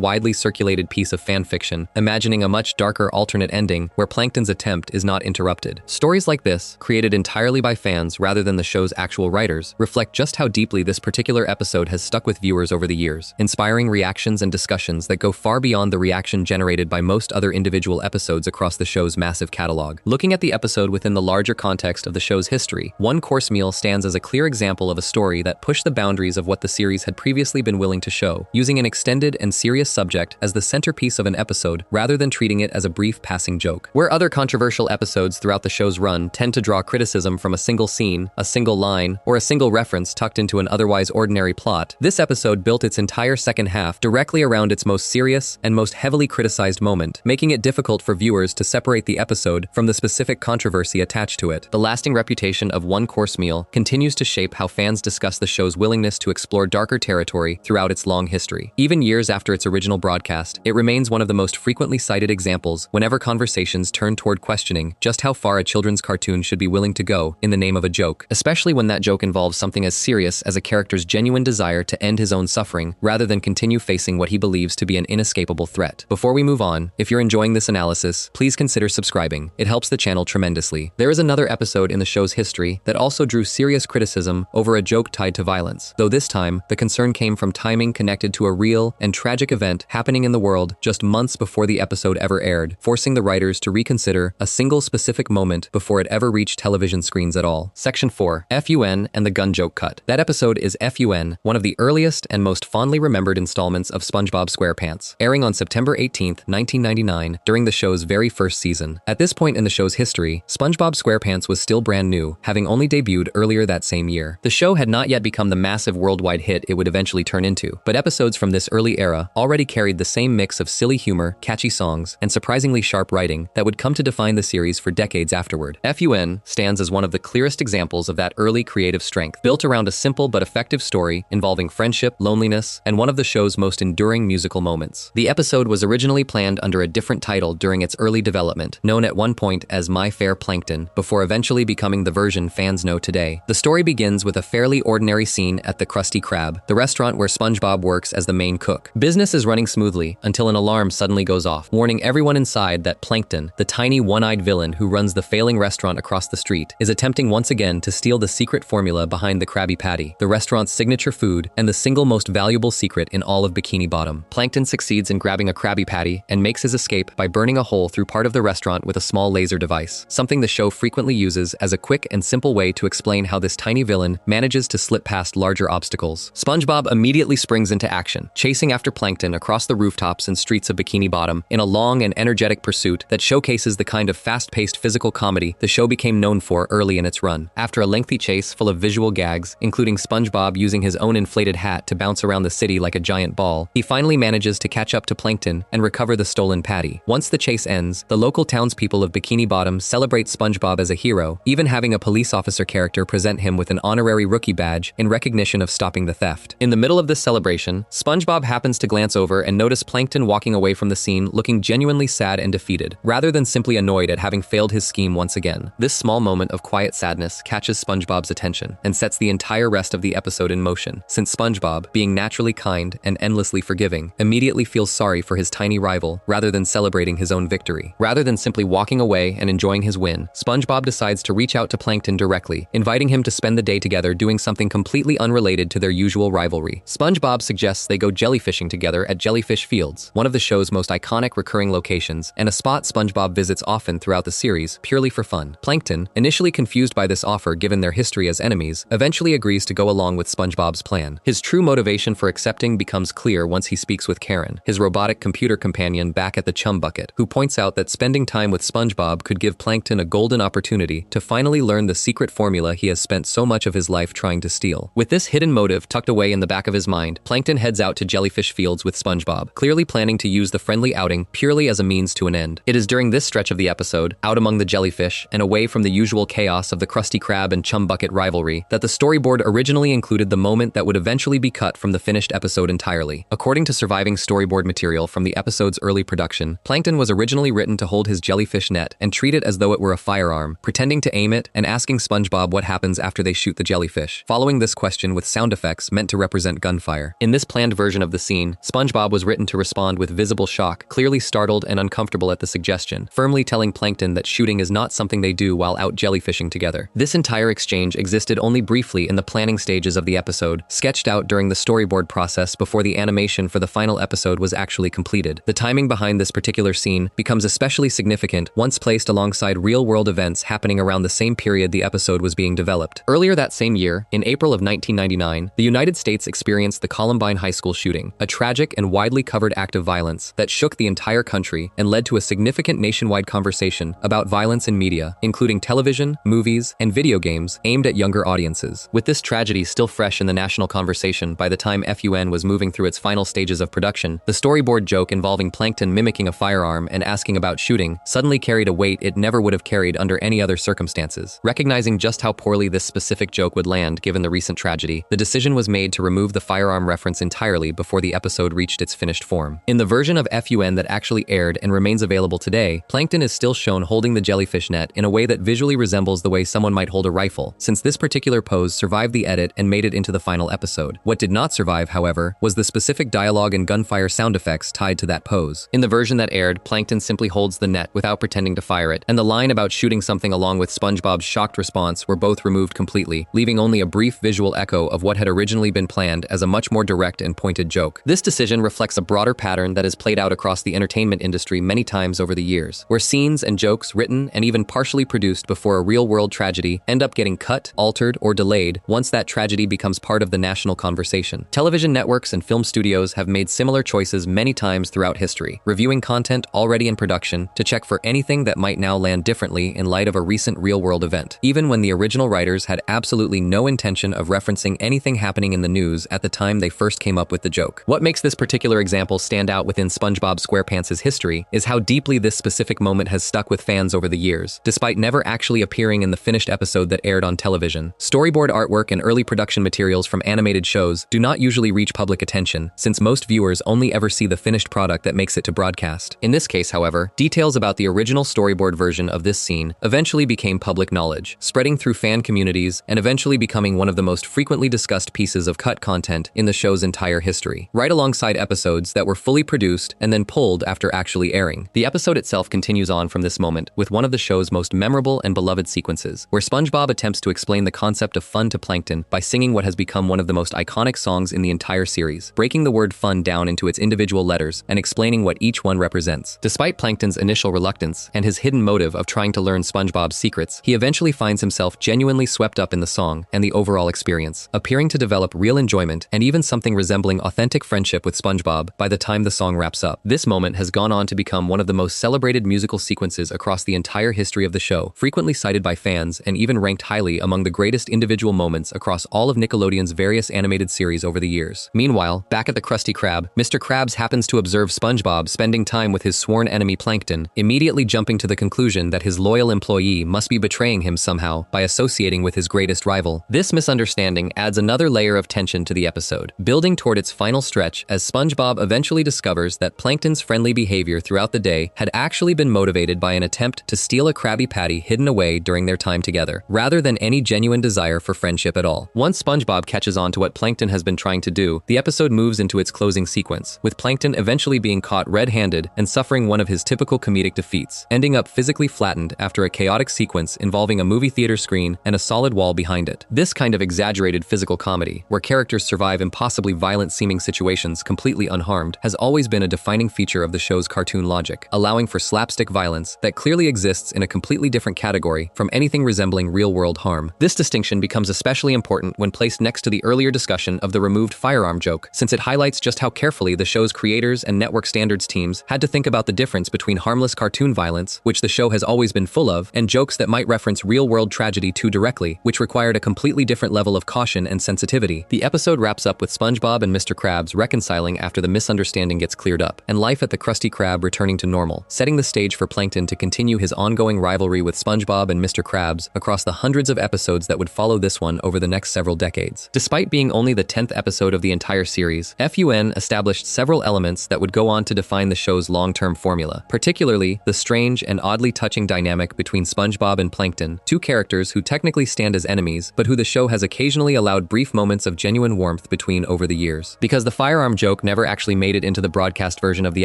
widely circulated piece of fan fiction, imagining a much darker alternate ending where Plankton's attempt is not interrupted. Stories like this, created entirely by fans rather than the show's actual writers, reflect just how deeply this particular episode has stuck with viewers over the years, inspiring reactions and discussions that go far beyond the reaction generated by most other individual episodes across the show's massive catalog. Looking at the episode within the larger context of the show's history, One Course Meal stands as a clear example of a story that pushed the boundaries of what the series had previously been willing to show, using an extended and serious subject as the centerpiece of an episode rather than treating it as a brief passing joke. Where other controversial episodes throughout the show's run tend to draw criticism from a single scene, a single line, or a single reference tucked into an otherwise ordinary plot, this episode built its entire second half directly around its most serious and most heavily criticized moment, making it difficult for viewers to separate the episode from the specific controversy attached to it. The lasting reputation of One Course Meal continues to shape how fans discuss the show's willingness to explore darker territory throughout its long history. Even years after its original broadcast, it remains one of the most frequently cited examples whenever conversations turn toward questioning just how far a children's cartoon should be willing to go in the name of a joke, especially when that joke involves something as serious as a character's genuine desire to end his own suffering rather than continue facing what he believes to be an inescapable threat. Before we move on, if you're enjoying this analysis, please consider subscribing. It helps the channel tremendously. There is another episode in the show's history that also drew serious criticism over a joke tied to violence, though this time, the concern came from timing connected to a real and tragic event happening in the world just months before the episode ever aired, forcing the writers to reconsider a single specific moment before it ever reached television screens at all. Section 4. FUN and the Gun Joke Cut. That episode is FUN, one of the earliest and most fondly remembered installments of SpongeBob SquarePants, airing on September 18, 1999, during the show's very first season. At this point in the show's history, SpongeBob SquarePants was still brand new, having only debuted earlier that same year. The show had not yet become the massive worldwide hit it would eventually turn into, but episodes from this early era already carried the same mix of silly humor, catchy songs, and surprisingly sharp writing that would come to define the series for decades afterward. FUN stands as one of the clearest examples of that early creative strength, built around a simple but effective story involving friendship, loneliness, and one of the show's most enduring musical moments. The episode was originally planned under a different title during its early development, known at one point as My Fair Plankton, before eventually becoming the version fans know today. The story begins with a fairly ordinary scene at the Krusty Krab, the restaurant where SpongeBob works as the main cook. Business is running smoothly until an alarm suddenly goes off, warning everyone inside that Plankton, the tiny one-eyed villain who runs the failing restaurant across the street, is attempting once again to steal the secret formula behind the Krabby Patty, the restaurant's signature food and the single most valuable secret in all of Bikini Bottom. Plankton succeeds in grabbing a Krabby Patty and makes his escape by burning a hole through part of the restaurant with a small laser device, something the show frequently uses as a quick and simple way to explain how this tiny villain manages to slip past larger obstacles. SpongeBob immediately springs into action, chasing after Plankton across the rooftops and streets of Bikini Bottom in a long and energetic pursuit that showcases the kind of fast-paced physical comedy the show became known for early in its run. After a lengthy chase full of visual gags, including SpongeBob using his own inflated hat to bounce around the city like a giant ball, he finally manages to catch up to Plankton and recover the stolen patty. Once the chase ends, the local townspeople of Bikini Bottom celebrate SpongeBob as a hero, even having a police officer character present him with an honorary rookie badge in recognition of stopping the theft. In the middle of this celebration, SpongeBob happens to glance over and notice Plankton walking away from the scene looking genuinely sad and defeated, rather than simply annoyed at having failed his scheme once again. This small moment of quiet sadness catches SpongeBob's attention and sets the entire rest of the episode in motion, since SpongeBob, being naturally kind and endlessly forgiving, immediately feels sorry for his tiny rival rather than celebrating his own victory. Rather than simply walking away and enjoying his win, SpongeBob decides to reach out to Plankton directly, inviting him to spend the day together doing something completely unrelated to their usual rivalry. SpongeBob suggests they go jellyfishing together at Jellyfish Fields, one of the show's most iconic recurring locations, and a spot SpongeBob visits often throughout the series, purely for fun. Plankton, initially confused by this offer given their history as enemies, eventually agrees to go along with SpongeBob's plan. His true motivation for accepting becomes clear once he speaks with Karen, his robotic computer companion back at the Chum Bucket, who points out that spending time with SpongeBob could give Plankton a golden opportunity to finally learn the secret formula he has spent so much of his life trying to steal. With this hidden motive tucked away in the back of his mind, Plankton heads out to Jellyfish Fields with SpongeBob, clearly planning to use the friendly outing purely as a means to an end. It is during this stretch of the episode, out among the jellyfish and away from the usual chaos of the Krusty Krab and Chum Bucket rivalry, rivalry that the storyboard originally included the moment that would eventually be cut from the finished episode entirely. According to surviving storyboard material from the episode's early production, Plankton was originally written to hold his jellyfish net and treat it as though it were a firearm, pretending to aim it and asking SpongeBob what happens after they shoot the jellyfish, following this question with sound effects meant to represent gunfire. In this planned version of the scene, SpongeBob was written to respond with visible shock, clearly startled and uncomfortable at the suggestion, firmly telling Plankton that shooting is not something they do while out jellyfishing together. This entire exchange existed only briefly in the planning stages of the episode, sketched out during the storyboard process before the animation for the final episode was actually completed. The timing behind this particular scene becomes especially significant once placed alongside real-world events happening around the same period the episode was being developed. Earlier that same year, in April of 1999, the United States experienced the Columbine High School shooting, a tragic and widely covered act of violence that shook the entire country and led to a significant nationwide conversation about violence in media, including television, movies, and video games aimed at younger audiences. With this tragedy still fresh in the national conversation by the time FUN was moving through its final stages of production, the storyboard joke involving Plankton mimicking a firearm and asking about shooting suddenly carried a weight it never would have carried under any other circumstances. Recognizing just how poorly this specific joke would land given the recent tragedy, the decision was made to remove the firearm reference entirely before the episode reached its finished form. In the version of FUN that actually aired and remains available today, Plankton is still shown holding the jellyfish net in a way that visually resembles the way someone might hold a rifle, since this particular pose survived the edit and made it into the final episode. What did not survive, however, was the specific dialogue and gunfire sound effects tied to that pose. In the version that aired, Plankton simply holds the net without pretending to fire it, and the line about shooting something along with SpongeBob's shocked response were both removed completely, leaving only a brief visual echo of what had originally been planned as a much more direct and pointed joke. This decision reflects a broader pattern that has played out across the entertainment industry many times over the years, where scenes and jokes written and even partially produced before a real-world tragedy end up getting cut, altered, or delayed once that tragedy becomes part of the national conversation. Television networks and film studios have made similar choices many times throughout history, reviewing content already in production to check for anything that might now land differently in light of a recent real-world event, even when the original writers had absolutely no intention of referencing anything happening in the news at the time they first came up with the joke. What makes this particular example stand out within SpongeBob SquarePants' history is how deeply this specific moment has stuck with fans over the years, despite never actually appearing in the finished episode that aired on television. Storyboard artwork and early production materials from animated shows do not usually reach public attention, since most viewers only ever see the finished product that makes it to broadcast. In this case, however, details about the original storyboard version of this scene eventually became public knowledge, spreading through fan communities and eventually becoming one of the most frequently discussed pieces of cut content in the show's entire history, right alongside episodes that were fully produced and then pulled after actually airing. The episode itself continues on from this moment with one of the show's most memorable and beloved sequences, where SpongeBob attempts to explain the concept of fun to Plankton by singing what has become one of the most iconic songs in the entire series, breaking the word fun down into its individual letters and explaining what each one represents. Despite Plankton's initial reluctance and his hidden motive of trying to learn SpongeBob's secrets, he eventually finds himself genuinely swept up in the song and the overall experience, appearing to develop real enjoyment and even something resembling authentic friendship with SpongeBob by the time the song wraps up. This moment has gone on to become one of the most celebrated musical sequences across the entire history of the show, frequently cited by fans and even ranked highly among the greatest individual moments across all of Nickelodeon's various animated series over the years. Meanwhile, back at the Krusty Krab, Mr. Krabs happens to observe SpongeBob spending time with his sworn enemy Plankton, immediately jumping to the conclusion that his loyal employee must be betraying him somehow by associating with his greatest rival. This misunderstanding adds another layer of tension to the episode, building toward its final stretch as SpongeBob eventually discovers that Plankton's friendly behavior throughout the day had actually been motivated by an attempt to steal a Krabby Patty hidden away during their time together, rather than any genuine desire for friendship at all. Once SpongeBob catches on to what Plankton has been trying to do, the episode moves into its closing sequence, with Plankton eventually being caught red-handed and suffering one of his typical comedic defeats, ending up physically flattened after a chaotic sequence involving a movie theater screen and a solid wall behind it. This kind of exaggerated physical comedy, where characters survive impossibly violent-seeming situations completely unharmed, has always been a defining feature of the show's cartoon logic, allowing for slapstick violence that clearly exists in a completely different category from anything resembling real-world harm. This distinction becomes especially important when placed next to the earlier discussion of the removed firearm joke, since it highlights just how carefully the show's creators and network standards teams had to think about the difference between harmless cartoon violence, which the show has always been full of, and jokes that might reference real-world tragedy too directly, which required a completely different level of caution and sensitivity. The episode wraps up with SpongeBob and Mr. Krabs reconciling after the misunderstanding gets cleared up, and life at the Krusty Krab returning to normal, setting the stage for Plankton to continue his ongoing rivalry with SpongeBob and Mr. Krabs across the hundreds of episodes episodes that would follow this one over the next several decades. Despite being only the 10th episode of the entire series, FUN established several elements that would go on to define the show's long-term formula, particularly the strange and oddly touching dynamic between SpongeBob and Plankton, two characters who technically stand as enemies, but who the show has occasionally allowed brief moments of genuine warmth between over the years. Because the firearm joke never actually made it into the broadcast version of the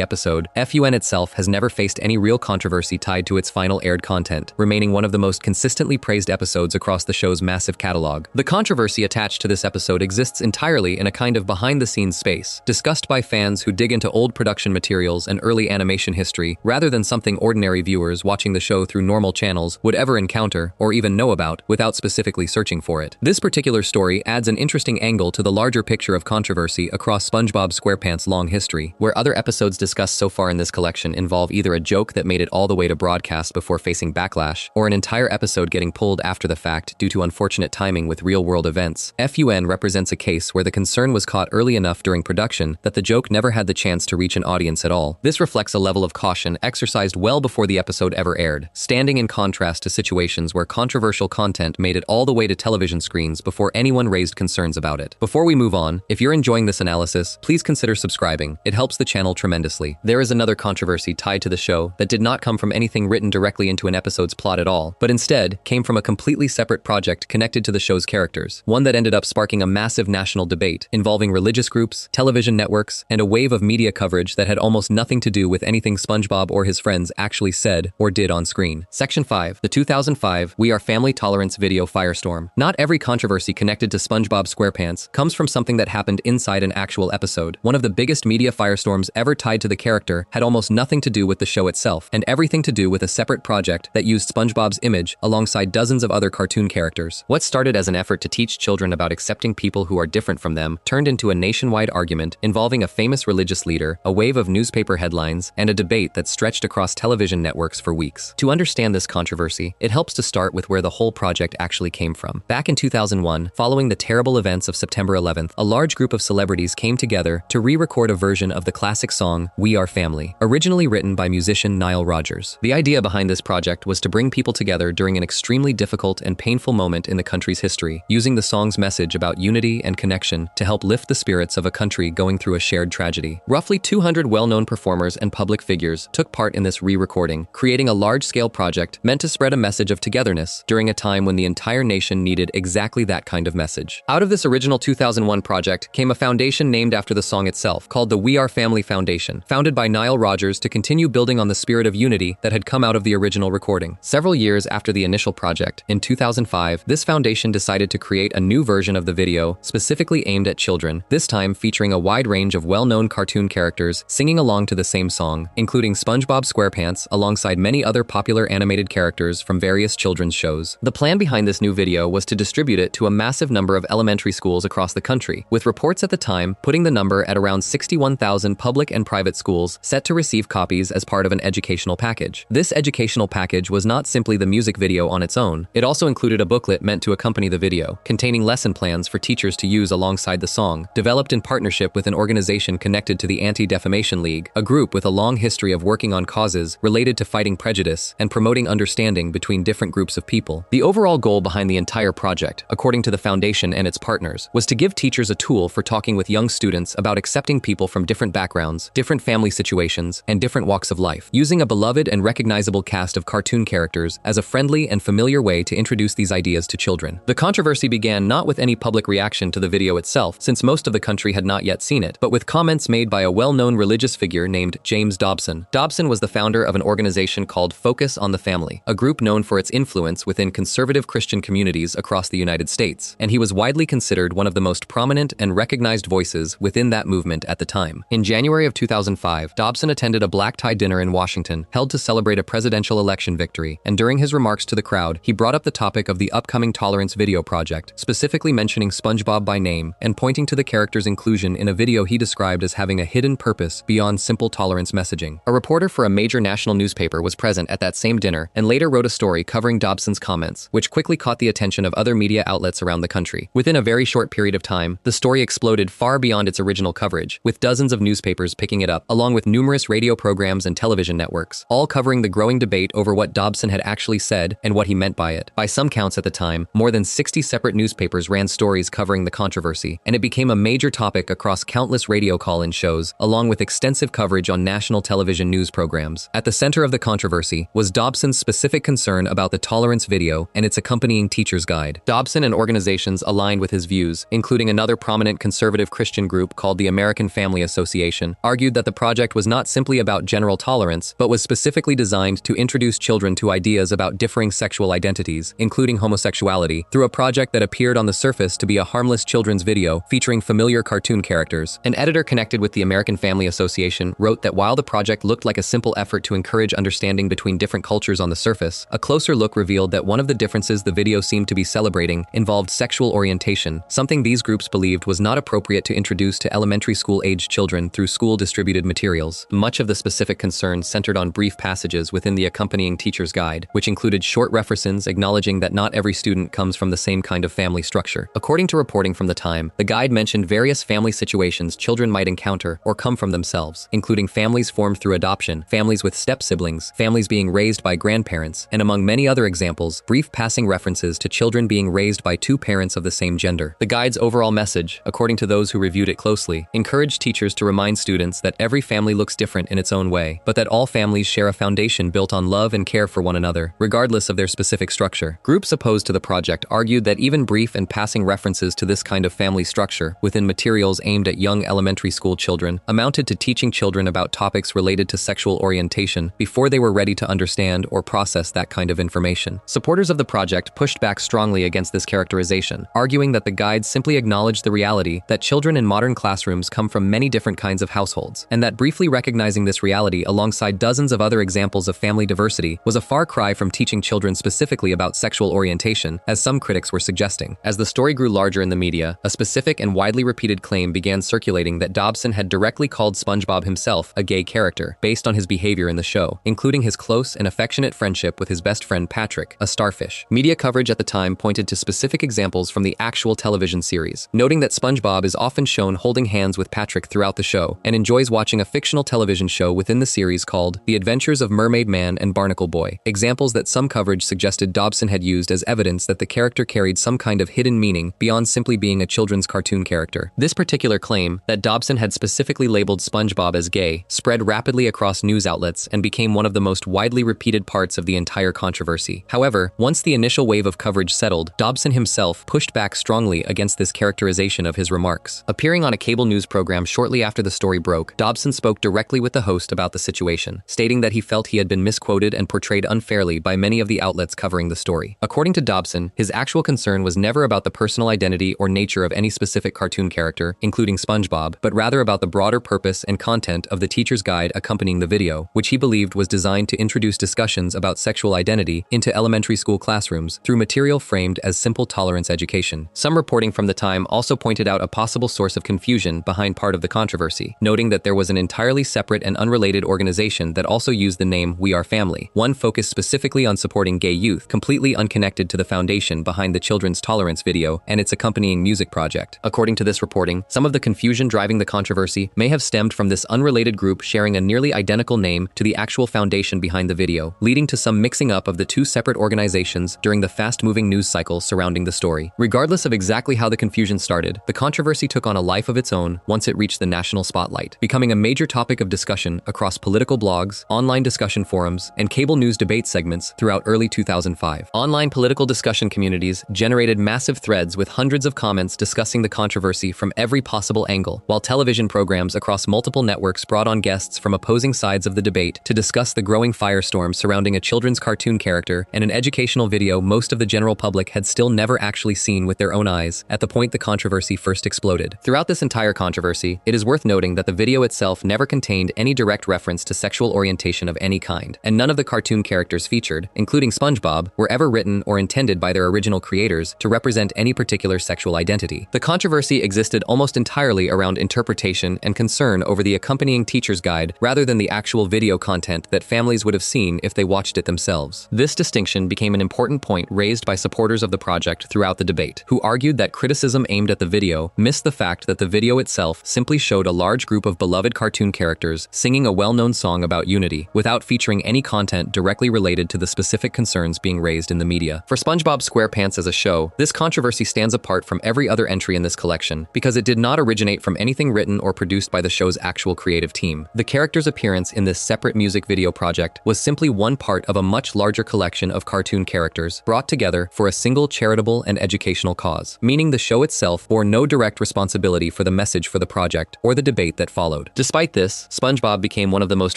episode, FUN itself has never faced any real controversy tied to its final aired content, remaining one of the most consistently praised episodes across the show's massive catalog. The controversy attached to this episode exists entirely in a kind of behind-the-scenes space, discussed by fans who dig into old production materials and early animation history, rather than something ordinary viewers watching the show through normal channels would ever encounter or even know about without specifically searching for it. This particular story adds an interesting angle to the larger picture of controversy across SpongeBob SquarePants' long history, where other episodes discussed so far in this collection involve either a joke that made it all the way to broadcast before facing backlash, or an entire episode getting pulled after the fact due to unfortunate timing with real-world events. FUN represents a case where the concern was caught early enough during production that the joke never had the chance to reach an audience at all. This reflects a level of caution exercised well before the episode ever aired, standing in contrast to situations where controversial content made it all the way to television screens before anyone raised concerns about it. Before we move on, if you're enjoying this analysis, please consider subscribing. It helps the channel tremendously. There is another controversy tied to the show that did not come from anything written directly into an episode's plot at all, but instead came from a completely separate project connected to the show's characters, one that ended up sparking a massive national debate involving religious groups, television networks, and a wave of media coverage that had almost nothing to do with anything SpongeBob or his friends actually said or did on screen. Section 5. The 2005 We Are Family Tolerance Video Firestorm. Not every controversy connected to SpongeBob SquarePants comes from something that happened inside an actual episode. One of the biggest media firestorms ever tied to the character had almost nothing to do with the show itself, and everything to do with a separate project that used SpongeBob's image alongside dozens of other cartoon characters. What started as an effort to teach children about accepting people who are different from them turned into a nationwide argument involving a famous religious leader, a wave of newspaper headlines, and a debate that stretched across television networks for weeks. To understand this controversy, it helps to start with where the whole project actually came from. Back in 2001, following the terrible events of September 11th, a large group of celebrities came together to re-record a version of the classic song We Are Family, originally written by musician Nile Rodgers. The idea behind this project was to bring people together during an extremely difficult and painful moment in the country's history, using the song's message about unity and connection to help lift the spirits of a country going through a shared tragedy. Roughly 200 well-known performers and public figures took part in this re-recording, creating a large-scale project meant to spread a message of togetherness during a time when the entire nation needed exactly that kind of message. Out of this original 2001 project came a foundation named after the song itself, called the We Are Family Foundation, founded by Nile Rodgers to continue building on the spirit of unity that had come out of the original recording. Several years after the initial project, in 2005, this foundation decided to create a new version of the video specifically aimed at children, this time featuring a wide range of well-known cartoon characters singing along to the same song, including SpongeBob SquarePants alongside many other popular animated characters from various children's shows. The plan behind this new video was to distribute it to a massive number of elementary schools across the country, with reports at the time putting the number at around 61,000 public and private schools set to receive copies as part of an educational package. This educational package was not simply the music video on its own. It also included a booklet meant to accompany the video, containing lesson plans for teachers to use alongside the song, developed in partnership with an organization connected to the Anti-Defamation League, a group with a long history of working on causes related to fighting prejudice and promoting understanding between different groups of people. The overall goal behind the entire project, according to the foundation and its partners, was to give teachers a tool for talking with young students about accepting people from different backgrounds, different family situations, and different walks of life, using a beloved and recognizable cast of cartoon characters as a friendly and familiar way to introduce these ideas to children. The controversy began not with any public reaction to the video itself, since most of the country had not yet seen it, but with comments made by a well-known religious figure named James Dobson. Dobson was the founder of an organization called Focus on the Family, a group known for its influence within conservative Christian communities across the United States, and he was widely considered one of the most prominent and recognized voices within that movement at the time. In January of 2005, Dobson attended a black-tie dinner in Washington, held to celebrate a presidential election victory, and during his remarks to the crowd, he brought up the topic of the upcoming Tolerance Video Project, specifically mentioning SpongeBob by name and pointing to the character's inclusion in a video he described as having a hidden purpose beyond simple tolerance messaging. A reporter for a major national newspaper was present at that same dinner and later wrote a story covering Dobson's comments, which quickly caught the attention of other media outlets around the country. Within a very short period of time, the story exploded far beyond its original coverage, with dozens of newspapers picking it up, along with numerous radio programs and television networks, all covering the growing debate over what Dobson had actually said and what he meant by it. By some counts, at the time, more than 60 separate newspapers ran stories covering the controversy, and it became a major topic across countless radio call-in shows, along with extensive coverage on national television news programs. At the center of the controversy was Dobson's specific concern about the tolerance video and its accompanying teacher's guide. Dobson and organizations aligned with his views, including another prominent conservative Christian group called the American Family Association, argued that the project was not simply about general tolerance, but was specifically designed to introduce children to ideas about differing sexual identities, including homosexuality, through a project that appeared on the surface to be a harmless children's video featuring familiar cartoon characters. An editor connected with the American Family Association wrote that while the project looked like a simple effort to encourage understanding between different cultures on the surface, a closer look revealed that one of the differences the video seemed to be celebrating involved sexual orientation, something these groups believed was not appropriate to introduce to elementary school-aged children through school-distributed materials. Much of the specific concerns centered on brief passages within the accompanying teacher's guide, which included short references acknowledging that not every student comes from the same kind of family structure. According to reporting from the time, the guide mentioned various family situations children might encounter or come from themselves, including families formed through adoption, families with step-siblings, families being raised by grandparents, and among many other examples, brief passing references to children being raised by two parents of the same gender. The guide's overall message, according to those who reviewed it closely, encouraged teachers to remind students that every family looks different in its own way, but that all families share a foundation built on love and care for one another, regardless of their specific structure. Groups opposed to the project argued that even brief and passing references to this kind of family structure within materials aimed at young elementary school children amounted to teaching children about topics related to sexual orientation before they were ready to understand or process that kind of information. Supporters of the project pushed back strongly against this characterization, arguing that the guide simply acknowledged the reality that children in modern classrooms come from many different kinds of households, and that briefly recognizing this reality alongside dozens of other examples of family diversity was a far cry from teaching children specifically about sexual orientation, as some critics were suggesting. As the story grew larger in the media, a specific and widely repeated claim began circulating that Dobson had directly called SpongeBob himself a gay character, based on his behavior in the show, including his close and affectionate friendship with his best friend Patrick, a starfish. Media coverage at the time pointed to specific examples from the actual television series, noting that SpongeBob is often shown holding hands with Patrick throughout the show and enjoys watching a fictional television show within the series called The Adventures of Mermaid Man and Barnacle Boy, examples that some coverage suggested Dobson had used as evidence that the character carried some kind of hidden meaning beyond simply being a children's cartoon character. This particular claim, that Dobson had specifically labeled SpongeBob as gay, spread rapidly across news outlets and became one of the most widely repeated parts of the entire controversy. However, once the initial wave of coverage settled, Dobson himself pushed back strongly against this characterization of his remarks. Appearing on a cable news program shortly after the story broke, Dobson spoke directly with the host about the situation, stating that he felt he had been misquoted and portrayed unfairly by many of the outlets covering the story. According to Dobson, his actual concern was never about the personal identity or nature of any specific cartoon character, including SpongeBob, but rather about the broader purpose and content of the teacher's guide accompanying the video, which he believed was designed to introduce discussions about sexual identity into elementary school classrooms through material framed as simple tolerance education. Some reporting from the time also pointed out a possible source of confusion behind part of the controversy, noting that there was an entirely separate and unrelated organization that also used the name We Are Family, one focused specifically on supporting gay youth, completely unconnected to the foundation behind the children's tolerance video and its accompanying music project. According to this reporting, some of the confusion driving the controversy may have stemmed from this unrelated group sharing a nearly identical name to the actual foundation behind the video, leading to some mixing up of the two separate organizations during the fast-moving news cycle surrounding the story. Regardless of exactly how the confusion started, the controversy took on a life of its own once it reached the national spotlight, becoming a major topic of discussion across political blogs, online discussion forums, and cable news debate segments throughout early 2005. Online political discussion communities generated massive threads with hundreds of comments discussing the controversy from every possible angle, while television programs across multiple networks brought on guests from opposing sides of the debate to discuss the growing firestorm surrounding a children's cartoon character and an educational video most of the general public had still never actually seen with their own eyes at the point the controversy first exploded. Throughout this entire controversy, it is worth noting that the video itself never contained any direct reference to sexual orientation of any kind, and none of the cartoon characters featured, including SpongeBob, were ever written or intended by their original creators to represent any particular sexual identity. The controversy existed almost entirely around interpretation and concern over the accompanying teacher's guide rather than the actual video content that families would have seen if they watched it themselves. This distinction became an important point raised by supporters of the project throughout the debate, who argued that criticism aimed at the video missed the fact that the video itself simply showed a large group of beloved cartoon characters singing a well-known song about unity, without featuring any content directly related to the specific concerns being raised in the media. For SpongeBob SquarePants as a show, this controversy stands apart from every other entry in this collection because it did not originate from anything written or produced by the show's actual creative team. The character's appearance in this separate music video project was simply one part of a much larger collection of cartoon characters brought together for a single charitable and educational cause, meaning the show itself bore no direct responsibility for the message for the project or the debate that followed. Despite this, SpongeBob became one of the most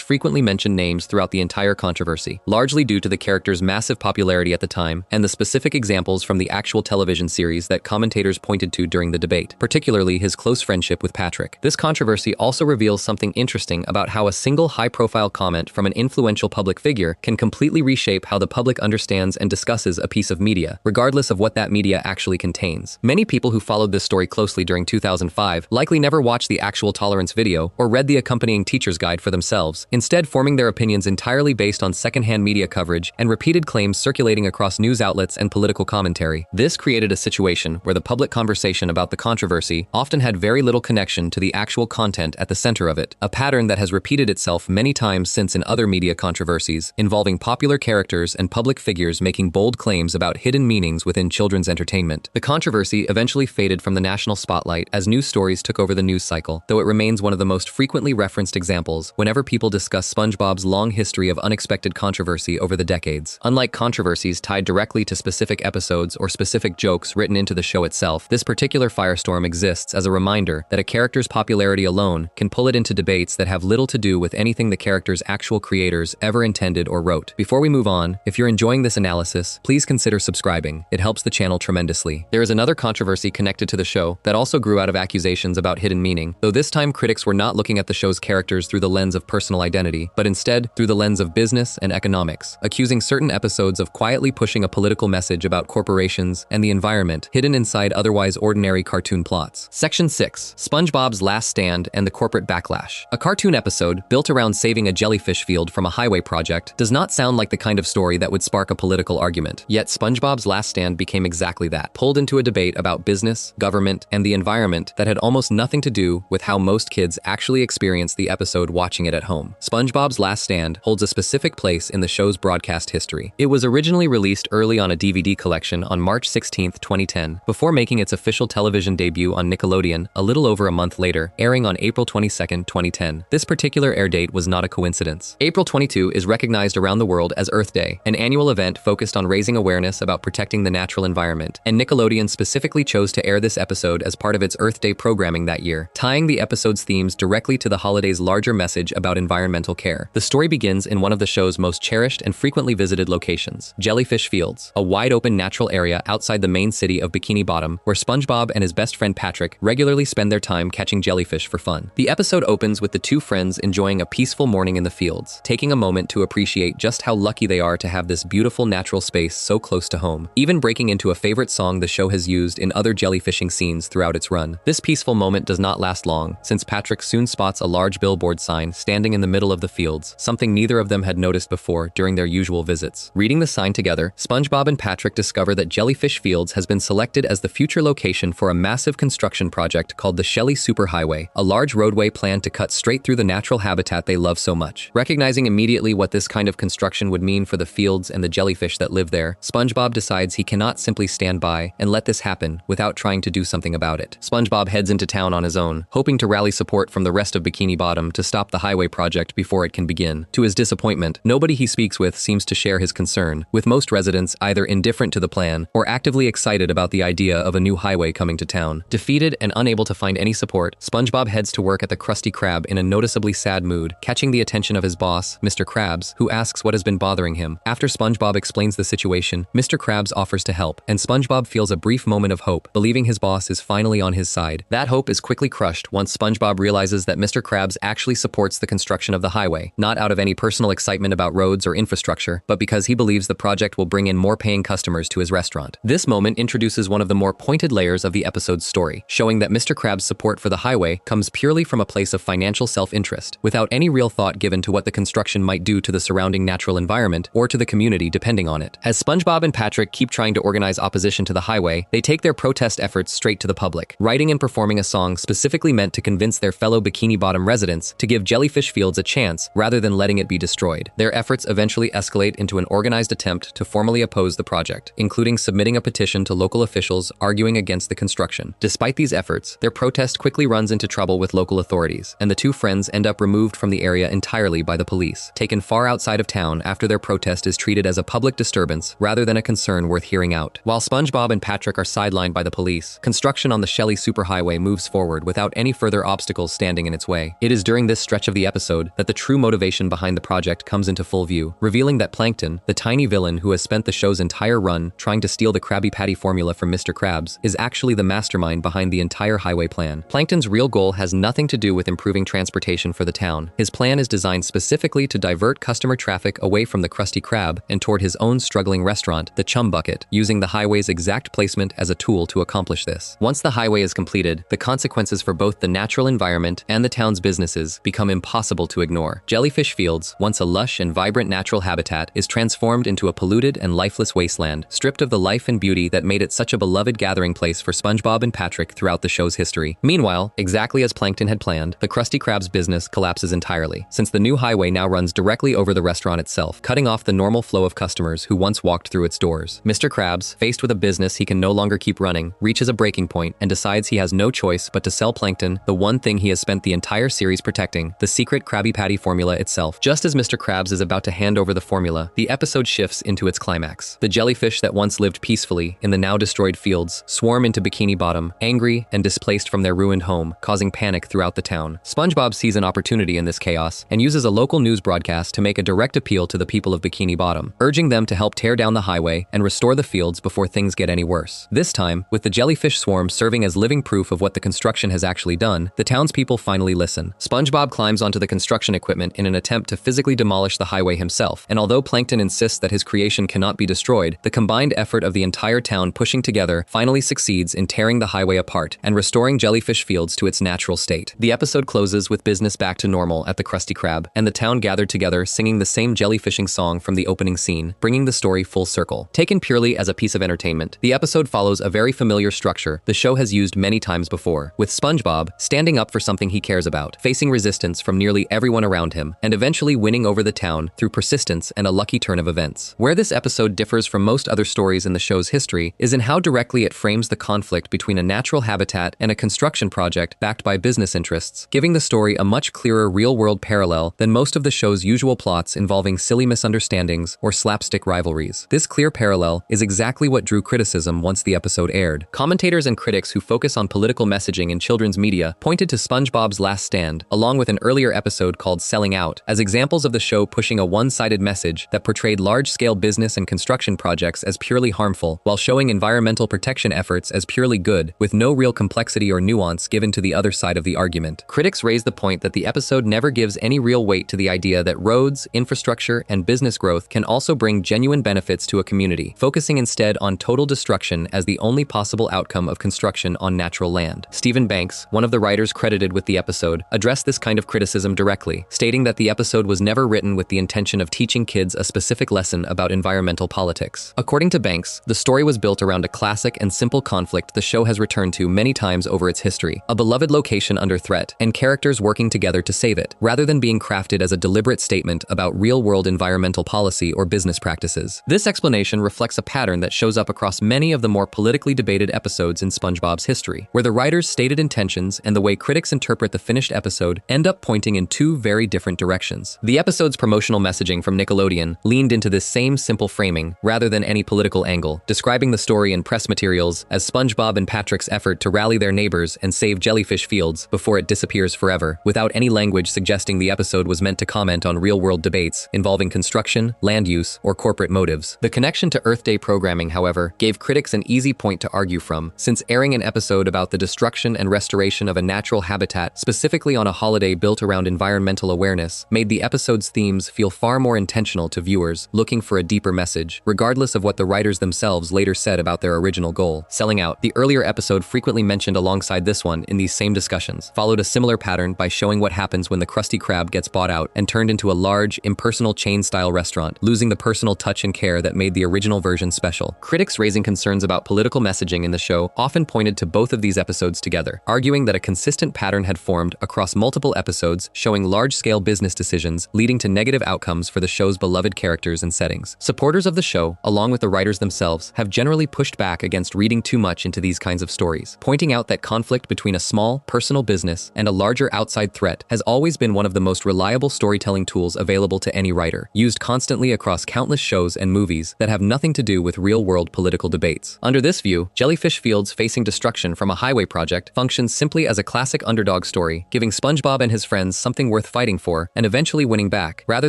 frequently mentioned names throughout the entire controversy, largely due to the character's massive popularity at the time and the specific examples from the actual television series that commentators pointed to during the debate, particularly his close friendship with Patrick. This controversy also reveals something interesting about how a single high-profile comment from an influential public figure can completely reshape how the public understands and discusses a piece of media, regardless of what that media actually contains. Many people who followed this story closely during 2005 likely never watched the actual tolerance video or read the accompanying teacher's guide for themselves, instead forming their opinions entirely based on secondhand media coverage and repeated claims circulating across news outlets and political commentary. This created a situation where the public conversation about the controversy often had very little connection to the actual content at the center of it, a pattern that has repeated itself many times since in other media controversies involving popular characters and public figures making bold claims about hidden meanings within children's entertainment. The controversy eventually faded from the national spotlight as news stories took over the news cycle, though it remains one of the most frequently referenced examples whenever people discuss SpongeBob's long history of unexpected controversy over the decades. Unlike controversies tied directly to specific episodes or specific jokes written into the show itself, this particular firestorm exists as a reminder that a character's popularity alone can pull it into debates that have little to do with anything the character's actual creators ever intended or wrote. Before we move on, if you're enjoying this analysis, please consider subscribing. It helps the channel tremendously. There is another controversy connected to the show that also grew out of accusations about hidden meaning, though this time critics were not looking at the show's characters through the lens of personal identity, but instead through the lens of business and economics, accusing certain episodes of quietly pushing a political message about corporations and the environment hidden inside otherwise ordinary cartoon plots. Section 6. SpongeBob's Last Stand and the Corporate Backlash. A cartoon episode built around saving a jellyfish field from a highway project does not sound like the kind of story that would spark a political argument. Yet SpongeBob's Last Stand became exactly that, pulled into a debate about business, government, and the environment that had almost nothing to do with how most kids actually experienced the episode watching it at home. SpongeBob's Last Stand holds a specific place in the show's broadcast history. It was originally released early on a DVD collection on March 16, 2010, before making its official television debut on Nickelodeon a little over a month later, airing on April 22, 2010. This particular air date was not a coincidence. April 22 is recognized around the world as Earth Day, an annual event focused on raising awareness about protecting the natural environment, and Nickelodeon specifically chose to air this episode as part of its Earth Day programming that year, tying the episode's themes directly to the holiday's larger message about environmental care. The story begins in one of the show's most cherished and frequently visited locations, Jellyfish Fields, a wide-open natural area outside the main city of Bikini Bottom, where SpongeBob and his best friend Patrick regularly spend their time catching jellyfish for fun. The episode opens with the two friends enjoying a peaceful morning in the fields, taking a moment to appreciate just how lucky they are to have this beautiful natural space so close to home, even breaking into a favorite song the show has used in other jellyfishing scenes throughout its run. This peaceful moment does not last long, since Patrick soon spots a large billboard sign standing in the middle of the fields, something neither of them had noticed before during their usual visits. Reading the sign together, SpongeBob and Patrick discover that Jellyfish Fields has been selected as the future location for a massive construction project called the Shelly Superhighway, a large roadway planned to cut straight through the natural habitat they love so much. Recognizing immediately what this kind of construction would mean for the fields and the jellyfish that live there, SpongeBob decides he cannot simply stand by and let this happen without trying to do something about it. SpongeBob heads into town on his own, hoping to rally support from the rest of Bikini Bottom to stop the highway project before it can begin. To his disappointment, nobody he speaks with seems to share his concern, with most residents either indifferent to the plan or actively excited about the idea of a new highway coming to town. Defeated and unable to find any support, SpongeBob heads to work at the Krusty Krab in a noticeably sad mood, catching the attention of his boss, Mr. Krabs, who asks what has been bothering him. After SpongeBob explains the situation, Mr. Krabs offers to help, and SpongeBob feels a brief moment of hope, believing his boss is finally on his side. That hope is quickly crushed once SpongeBob realizes that Mr. Krabs actually supports the construction of the highway, not out of any personal excitement about roads or infrastructure, but because he believes the project will bring in more paying customers to his restaurant. This moment introduces one of the more pointed layers of the episode's story, showing that Mr. Krabs' support for the highway comes purely from a place of financial self-interest, without any real thought given to what the construction might do to the surrounding natural environment or to the community depending on it. As SpongeBob and Patrick keep trying to organize opposition to the highway, they take their protest efforts straight to the public, writing and performing a song specifically meant to convince their fellow Bikini Bottom residents to give Jellyfish Fields a chance rather than letting it be destroyed. Their efforts eventually escalate into an organized attempt to formally oppose oppose the project, including submitting a petition to local officials arguing against the construction. Despite these efforts, their protest quickly runs into trouble with local authorities, and the two friends end up removed from the area entirely by the police, taken far outside of town after their protest is treated as a public disturbance rather than a concern worth hearing out. While SpongeBob and Patrick are sidelined by the police, construction on the Shelley Superhighway moves forward without any further obstacles standing in its way. It is during this stretch of the episode that the true motivation behind the project comes into full view, revealing that Plankton, the tiny villain who has spent the show's entire run trying to steal the Krabby Patty formula from Mr. Krabs, is actually the mastermind behind the entire highway plan. Plankton's real goal has nothing to do with improving transportation for the town. His plan is designed specifically to divert customer traffic away from the Krusty Krab and toward his own struggling restaurant, the Chum Bucket, using the highway's exact placement as a tool to accomplish this. Once the highway is completed, the consequences for both the natural environment and the town's businesses become impossible to ignore. Jellyfish Fields, once a lush and vibrant natural habitat, is transformed into a polluted and lifeless wasteland, stripped of the life and beauty that made it such a beloved gathering place for SpongeBob and Patrick throughout the show's history. Meanwhile, exactly as Plankton had planned, the Krusty Krab's business collapses entirely, since the new highway now runs directly over the restaurant itself, cutting off the normal flow of customers who once walked through its doors. Mr. Krabs, faced with a business he can no longer keep running, reaches a breaking point and decides he has no choice but to sell Plankton the one thing he has spent the entire series protecting, the secret Krabby Patty formula itself. Just as Mr. Krabs is about to hand over the formula, the episode shifts into its climax. The jellyfish that once lived peacefully in the now destroyed fields swarm into Bikini Bottom, angry and displaced from their ruined home, causing panic throughout the town. SpongeBob sees an opportunity in this chaos and uses a local news broadcast to make a direct appeal to the people of Bikini Bottom, urging them to help tear down the highway and restore the fields before things get any worse. This time, with the jellyfish swarm serving as living proof of what the construction has actually done, the townspeople finally listen. SpongeBob climbs onto the construction equipment in an attempt to physically demolish the highway himself, and although Plankton insists that his creation cannot be destroyed, the combined effort of the entire town pushing together finally succeeds in tearing the highway apart and restoring Jellyfish Fields to its natural state. The episode closes with business back to normal at the Krusty Krab, and the town gathered together singing the same jellyfishing song from the opening scene, bringing the story full circle. Taken purely as a piece of entertainment, the episode follows a very familiar structure the show has used many times before, with SpongeBob standing up for something he cares about, facing resistance from nearly everyone around him, and eventually winning over the town through persistence and a lucky turn of events. Where this episode differs from most other stories in the show's history is in how directly it frames the conflict between a natural habitat and a construction project backed by business interests, giving the story a much clearer real-world parallel than most of the show's usual plots involving silly misunderstandings or slapstick rivalries. This clear parallel is exactly what drew criticism once the episode aired. Commentators and critics who focus on political messaging in children's media pointed to SpongeBob's Last Stand, along with an earlier episode called Selling Out, as examples of the show pushing a one-sided message that portrayed large-scale business and construction projects as purely harmful, while showing environmental protection efforts as purely good, with no real complexity or nuance given to the other side of the argument. Critics raise the point that the episode never gives any real weight to the idea that roads, infrastructure, and business growth can also bring genuine benefits to a community, focusing instead on total destruction as the only possible outcome of construction on natural land. Stephen Banks, one of the writers credited with the episode, addressed this kind of criticism directly, stating that the episode was never written with the intention of teaching kids a specific lesson about environmental politics. According to Banks, the story was built around a classic and simple conflict the show has returned to many times over its history, a beloved location under threat, and characters working together to save it, rather than being crafted as a deliberate statement about real-world environmental policy or business practices. This explanation reflects a pattern that shows up across many of the more politically debated episodes in SpongeBob's history, where the writer's stated intentions and the way critics interpret the finished episode end up pointing in two very different directions. The episode's promotional messaging from Nickelodeon leaned into this same simple framing, rather than any political angle, describing the story in press materials as SpongeBob and Patrick's effort to rally their neighbors and save Jellyfish Fields before it disappears forever, without any language suggesting the episode was meant to comment on real-world debates involving construction, land use, or corporate motives. The connection to Earth Day programming, however, gave critics an easy point to argue from, since airing an episode about the destruction and restoration of a natural habitat specifically on a holiday built around environmental awareness made the episode's themes feel far more intentional to viewers looking for a deeper message, regardless of what the writers themselves later said about their original goal. Selling Out, the earlier episode frequently mentioned alongside this one in these same discussions, followed a similar pattern by showing what happens when the Krusty Krab gets bought out and turned into a large, impersonal chain-style restaurant, losing the personal touch and care that made the original version special. Critics raising concerns about political messaging in the show often pointed to both of these episodes together, arguing that a consistent pattern had formed across multiple episodes showing large-scale business decisions leading to negative outcomes for the show's beloved characters and settings. Supporters of the show, along with the writers themselves, have generally pushed back against reading too much into these kinds of stories, pointing out that conflict between a small, personal business and a larger outside threat has always been one of the most reliable storytelling tools available to any writer, used constantly across countless shows and movies that have nothing to do with real-world political debates. Under this view, Jellyfish Fields facing destruction from a highway project functions simply as a classic underdog story, giving SpongeBob and his friends something worth fighting for and eventually winning back, rather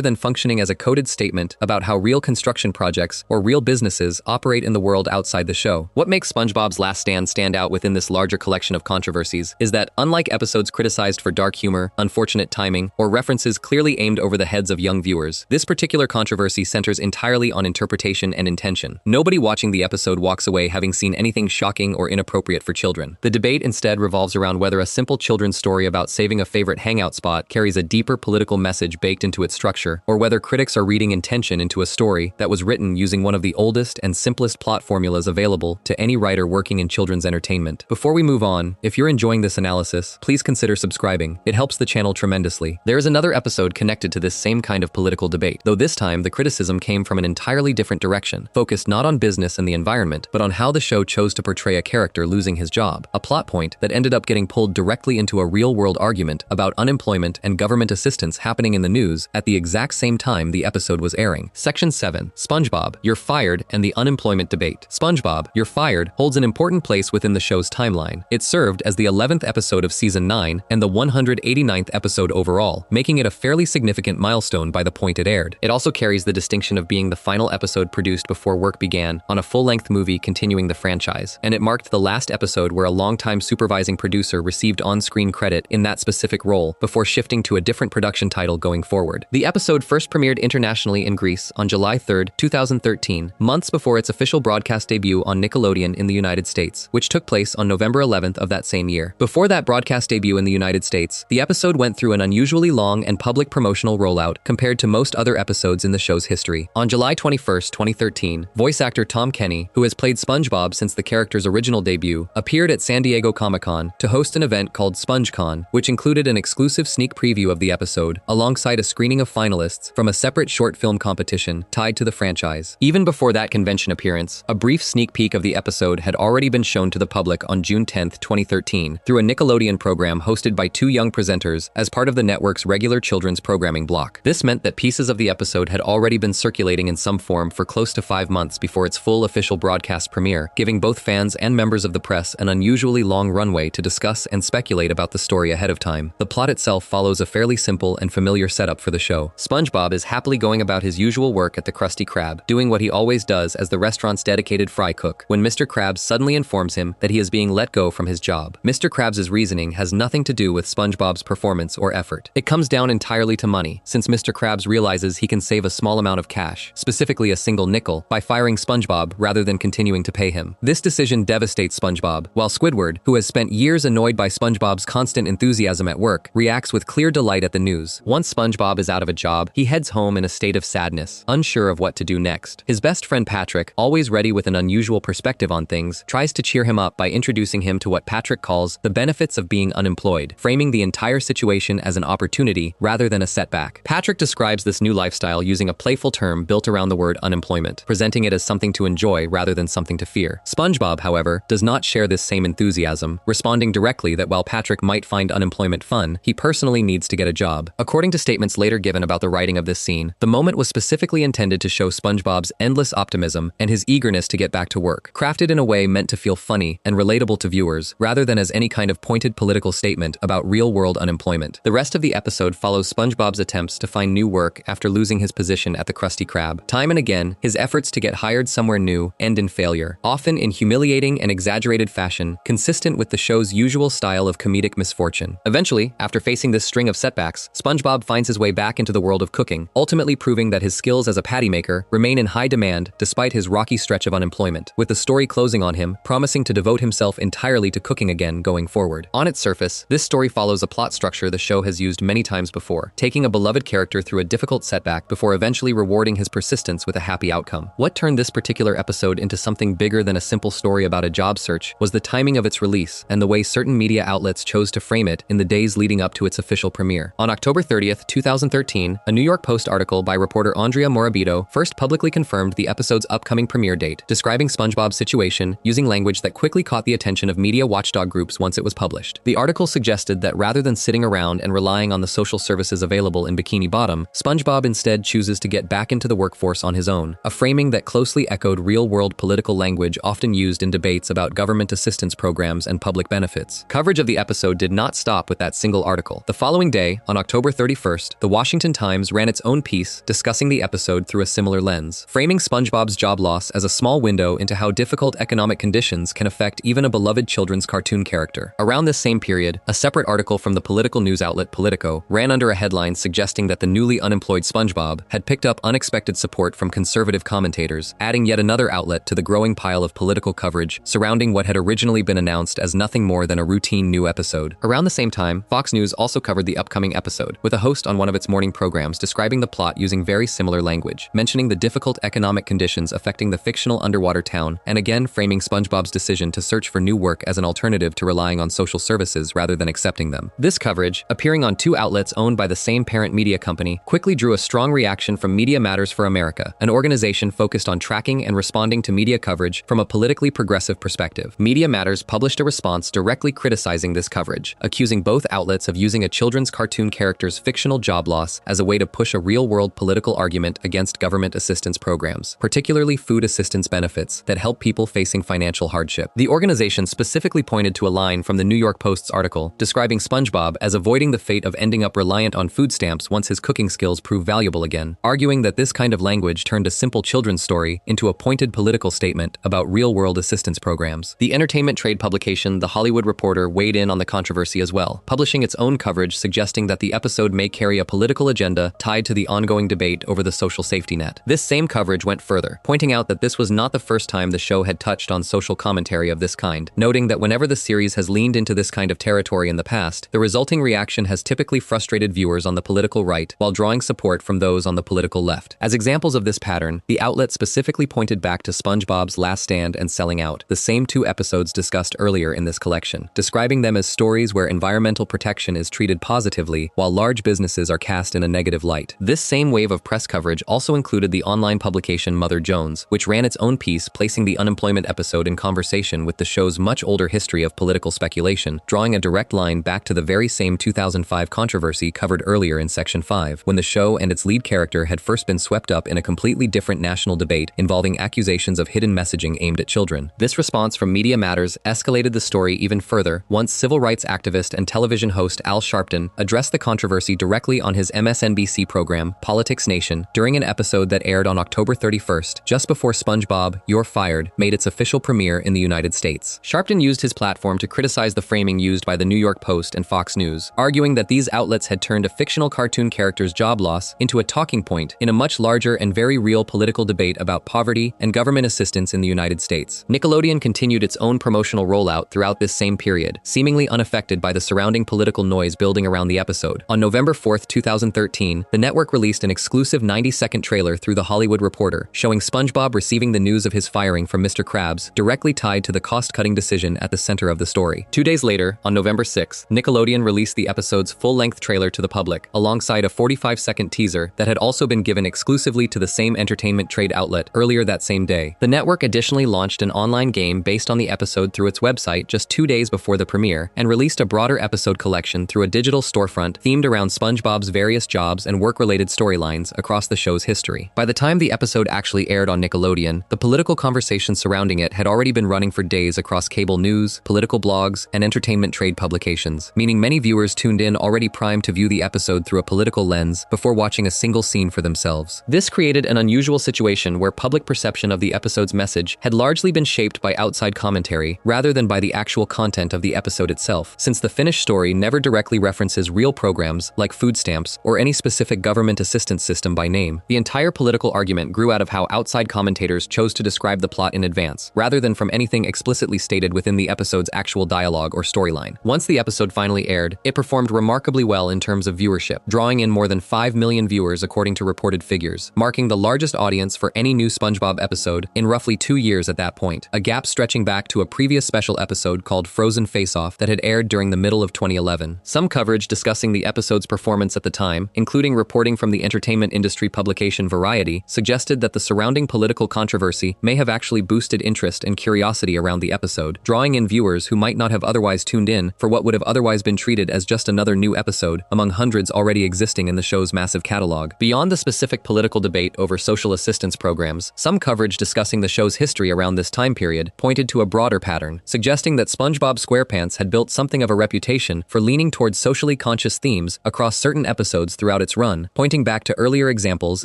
than functioning as a coded statement about how real construction projects or real businesses operate in the world outside the show. What makes SpongeBob's Last stand out within this larger collection of controversies is that, unlike episodes criticized for dark humor, unfortunate timing, or references clearly aimed over the heads of young viewers, this particular controversy centers entirely on interpretation and intention. Nobody watching the episode walks away having seen anything shocking or inappropriate for children. The debate instead revolves around whether a simple children's story about saving a favorite hangout spot carries a deeper political message baked into its structure, or whether critics are reading intention into a story that was written using one of the oldest and simplest plot formulas available to any writer working in children's entertainment. Before we move on, if you're enjoying this analysis, please consider subscribing. It helps the channel tremendously. There is another episode connected to this same kind of political debate, though this time the criticism came from an entirely different direction, focused not on business and the environment, but on how the show chose to portray a character losing his job, a plot point that ended up getting pulled directly into a real-world argument about unemployment and government assistance happening in the news at the exact same time the episode was airing. Section 7. SpongeBob, You're Fired, and the Unemployment Debate. SpongeBob, You're Fired holds an important place within the show's timeline. It served as the 11th episode of Season 9 and the 189th episode overall, making it a fairly significant milestone by the point it aired. It also carries the distinction of being the final episode produced before work began on a full-length movie continuing the franchise, and it marked the last episode where a longtime supervising producer received on-screen credit in that specific role before shifting to a different production title going forward. The episode first premiered internationally in Greece on July 3, 2013, months before its official broadcast debut on Nickelodeon in the United States, which took place on November 11th of that same year. Before that broadcast debut in the United States, the episode went through an unusually long and public promotional rollout compared to most other episodes in the show's history. On July 21, 2013, voice actor Tom Kenny, who has played SpongeBob since the character's original debut, appeared at San Diego Comic-Con to host an event called SpongeCon, which included an exclusive sneak preview of the episode, alongside a screening of finalists from a separate short film competition tied to the franchise. Even before that convention appearance, a brief sneak peek of the episode had already been shown to the public on June 10, 2013, through a Nickelodeon program hosted by two young presenters as part of the network's regular children's programming block. This meant that pieces of the episode had already been circulating in some form for close to 5 months before its full official broadcast premiere, giving both fans and members of the press an unusually long runway to discuss and speculate about the story ahead of time. The plot itself follows a fairly simple and familiar setup for the show. SpongeBob is happily going about his usual work at the Krusty Krab, doing what he always does as the restaurant's dedicated fry cook, when Mr. Krabs suddenly informs him that he is being let go from his job. Mr. Krabs' reasoning has nothing to do with SpongeBob's performance or effort. It comes down entirely to money, since Mr. Krabs realizes he can save a small amount of cash, specifically a single nickel, by firing SpongeBob rather than continuing to pay him. This decision devastates SpongeBob, while Squidward, who has spent years annoyed by SpongeBob's constant enthusiasm at work, reacts with clear delight at the news. Once SpongeBob is out of a job, he heads home in a state of sadness, unsure of what to do next. His best friend Patrick, always ready with an unusual perspective on things, tries to cheer him up by introducing him to what Patrick calls the benefits of being unemployed, framing the entire situation as an opportunity rather than a setback. Patrick describes this new lifestyle using a playful term built around the word unemployment, presenting it as something to enjoy rather than something to fear. SpongeBob, however, does not share this same enthusiasm, responding directly that while Patrick might find unemployment fun, he personally needs to get a job. According to statements later given about the writing of this scene, the moment was specifically intended to show SpongeBob's endless optimism and his eagerness to get back to work, crafted in a way meant to feel funny and relatable to viewers, rather than as any kind of pointed political statement about real-world unemployment. The rest of the episode follows SpongeBob's attempts to find new work after losing his position at the Krusty Krab. Time and again, his efforts to get hired somewhere new end in failure, often in humiliating and exaggerated fashion, consistent with the show's usual style of comedic misfortune. Eventually, after facing this string of setbacks, SpongeBob finds his way back into the world of cooking, ultimately proving that his skills as a patty maker remain in high demand despite his rocky stretch of unemployment, with the story closing on him, promising to devote himself entirely to cooking again going forward. On its surface, this story follows a plot structure the show has used many times before, taking a beloved character through a difficult setback before eventually rewarding his persistence with a happy outcome. What turned this particular episode into something bigger than a simple story about a job search was the timing of its release and the way certain media outlets chose to frame it in the days leading up to its official premiere. On October 30th, 2013, a New York Post article by reporter Andrea Morabito first publicly officially confirmed the episode's upcoming premiere date, describing SpongeBob's situation using language that quickly caught the attention of media watchdog groups once it was published. The article suggested that rather than sitting around and relying on the social services available in Bikini Bottom, SpongeBob instead chooses to get back into the workforce on his own, a framing that closely echoed real-world political language often used in debates about government assistance programs and public benefits. Coverage of the episode did not stop with that single article. The following day, on October 31st, the Washington Times ran its own piece discussing the episode through a similar lens, framing SpongeBob's job loss as a small window into how difficult economic conditions can affect even a beloved children's cartoon character. Around this same period, a separate article from the political news outlet Politico ran under a headline suggesting that the newly unemployed SpongeBob had picked up unexpected support from conservative commentators, adding yet another outlet to the growing pile of political coverage surrounding what had originally been announced as nothing more than a routine new episode. Around the same time, Fox News also covered the upcoming episode, with a host on one of its morning programs describing the plot using very similar language, mentioning the difficult economic conditions affecting the fictional underwater town, and again framing SpongeBob's decision to search for new work as an alternative to relying on social services rather than accepting them. This coverage, appearing on two outlets owned by the same parent media company, quickly drew a strong reaction from Media Matters for America, an organization focused on tracking and responding to media coverage from a politically progressive perspective. Media Matters published a response directly criticizing this coverage, accusing both outlets of using a children's cartoon character's fictional job loss as a way to push a real-world political argument against government assistance programs, particularly food assistance benefits that help people facing financial hardship. The organization specifically pointed to a line from the New York Post's article describing SpongeBob as avoiding the fate of ending up reliant on food stamps once his cooking skills prove valuable again, arguing that this kind of language turned a simple children's story into a pointed political statement about real-world assistance programs. The entertainment trade publication The Hollywood Reporter weighed in on the controversy as well, publishing its own coverage suggesting that the episode may carry a political agenda tied to the ongoing debate over the social safety net. This same coverage went further, pointing out that this was not the first time the show had touched on social commentary of this kind, noting that whenever the series has leaned into this kind of territory in the past, the resulting reaction has typically frustrated viewers on the political right while drawing support from those on the political left. As examples of this pattern, the outlet specifically pointed back to SpongeBob's Last Stand and Selling Out, the same two episodes discussed earlier in this collection, describing them as stories where environmental protection is treated positively while large businesses are cast in a negative light. This same wave of press coverage also included the online publication Mother Jones, which ran its own piece placing the unemployment episode in conversation with the show's much older history of political speculation, drawing a direct line back to the very same 2005 controversy covered earlier in Section 5, when the show and its lead character had first been swept up in a completely different national debate involving accusations of hidden messaging aimed at children. This response from Media Matters escalated the story even further once civil rights activist and television host Al Sharpton addressed the controversy directly on his MSNBC program, Politics Nation, during an episode that aired on October 31st, just before SpongeBob, You're Fired made its official premiere in the United States. Sharpton used his platform to criticize the framing used by the New York Post and Fox News, arguing that these outlets had turned a fictional cartoon character's job loss into a talking point in a much larger and very real political debate about poverty and government assistance in the United States. Nickelodeon continued its own promotional rollout throughout this same period, seemingly unaffected by the surrounding political noise building around the episode. On November 4th, 2013, the network released an exclusive 90-second trailer through The Hollywood Reporter, showing SpongeBob receiving the news of his firing from Mr. Krabs, directly tied to the cost-cutting decision at the center of the story. 2 days later, on November 6th, Nickelodeon released the episode's full-length trailer to the public, alongside a 45-second teaser that had also been given exclusively to the same entertainment trade outlet earlier that same day. The network additionally launched an online game based on the episode through its website just 2 days before the premiere, and released a broader episode collection through a digital storefront themed around SpongeBob's various jobs and work-related storylines across the show's history. By the time the episode actually aired on Nickelodeon, the political conversation surrounding it had already been running for days across cable news, political blogs, and entertainment trade publications, meaning many viewers tuned in already primed to view the episode through a political lens before watching a single scene for themselves. This created an unusual situation where public perception of the episode's message had largely been shaped by outside commentary rather than by the actual content of the episode itself, since the finished story never directly references real programs like food stamps or any specific government assistance system by name. The entire political argument grew out of how outside commentators chose to describe the plot in advance, rather than from anything explicitly stated within the episode's actual dialogue or storyline. Once the episode finally aired, it performed remarkably well in terms of viewership, drawing in more than 5 million viewers according to reported figures, marking the largest audience for any new SpongeBob episode in roughly 2 years at that point, a gap stretching back to a previous special episode called Frozen Face-Off that had aired during the middle of 2011. Some coverage discussing the episode's performance at the time, including reporting from the entertainment industry publication Variety, suggested that the surrounding political controversy may have actually boosted interest and curiosity around the episode, drawing in viewers who might not have otherwise tuned in for what would have otherwise been treated as just another new episode among hundreds already existing in the show's massive catalog. Beyond the specific political debate over social assistance programs, some coverage discussing the show's history around this time period pointed to a broader pattern, suggesting that SpongeBob SquarePants had built something of a reputation for leaning towards socially conscious themes across certain episodes throughout its run, pointing back to earlier examples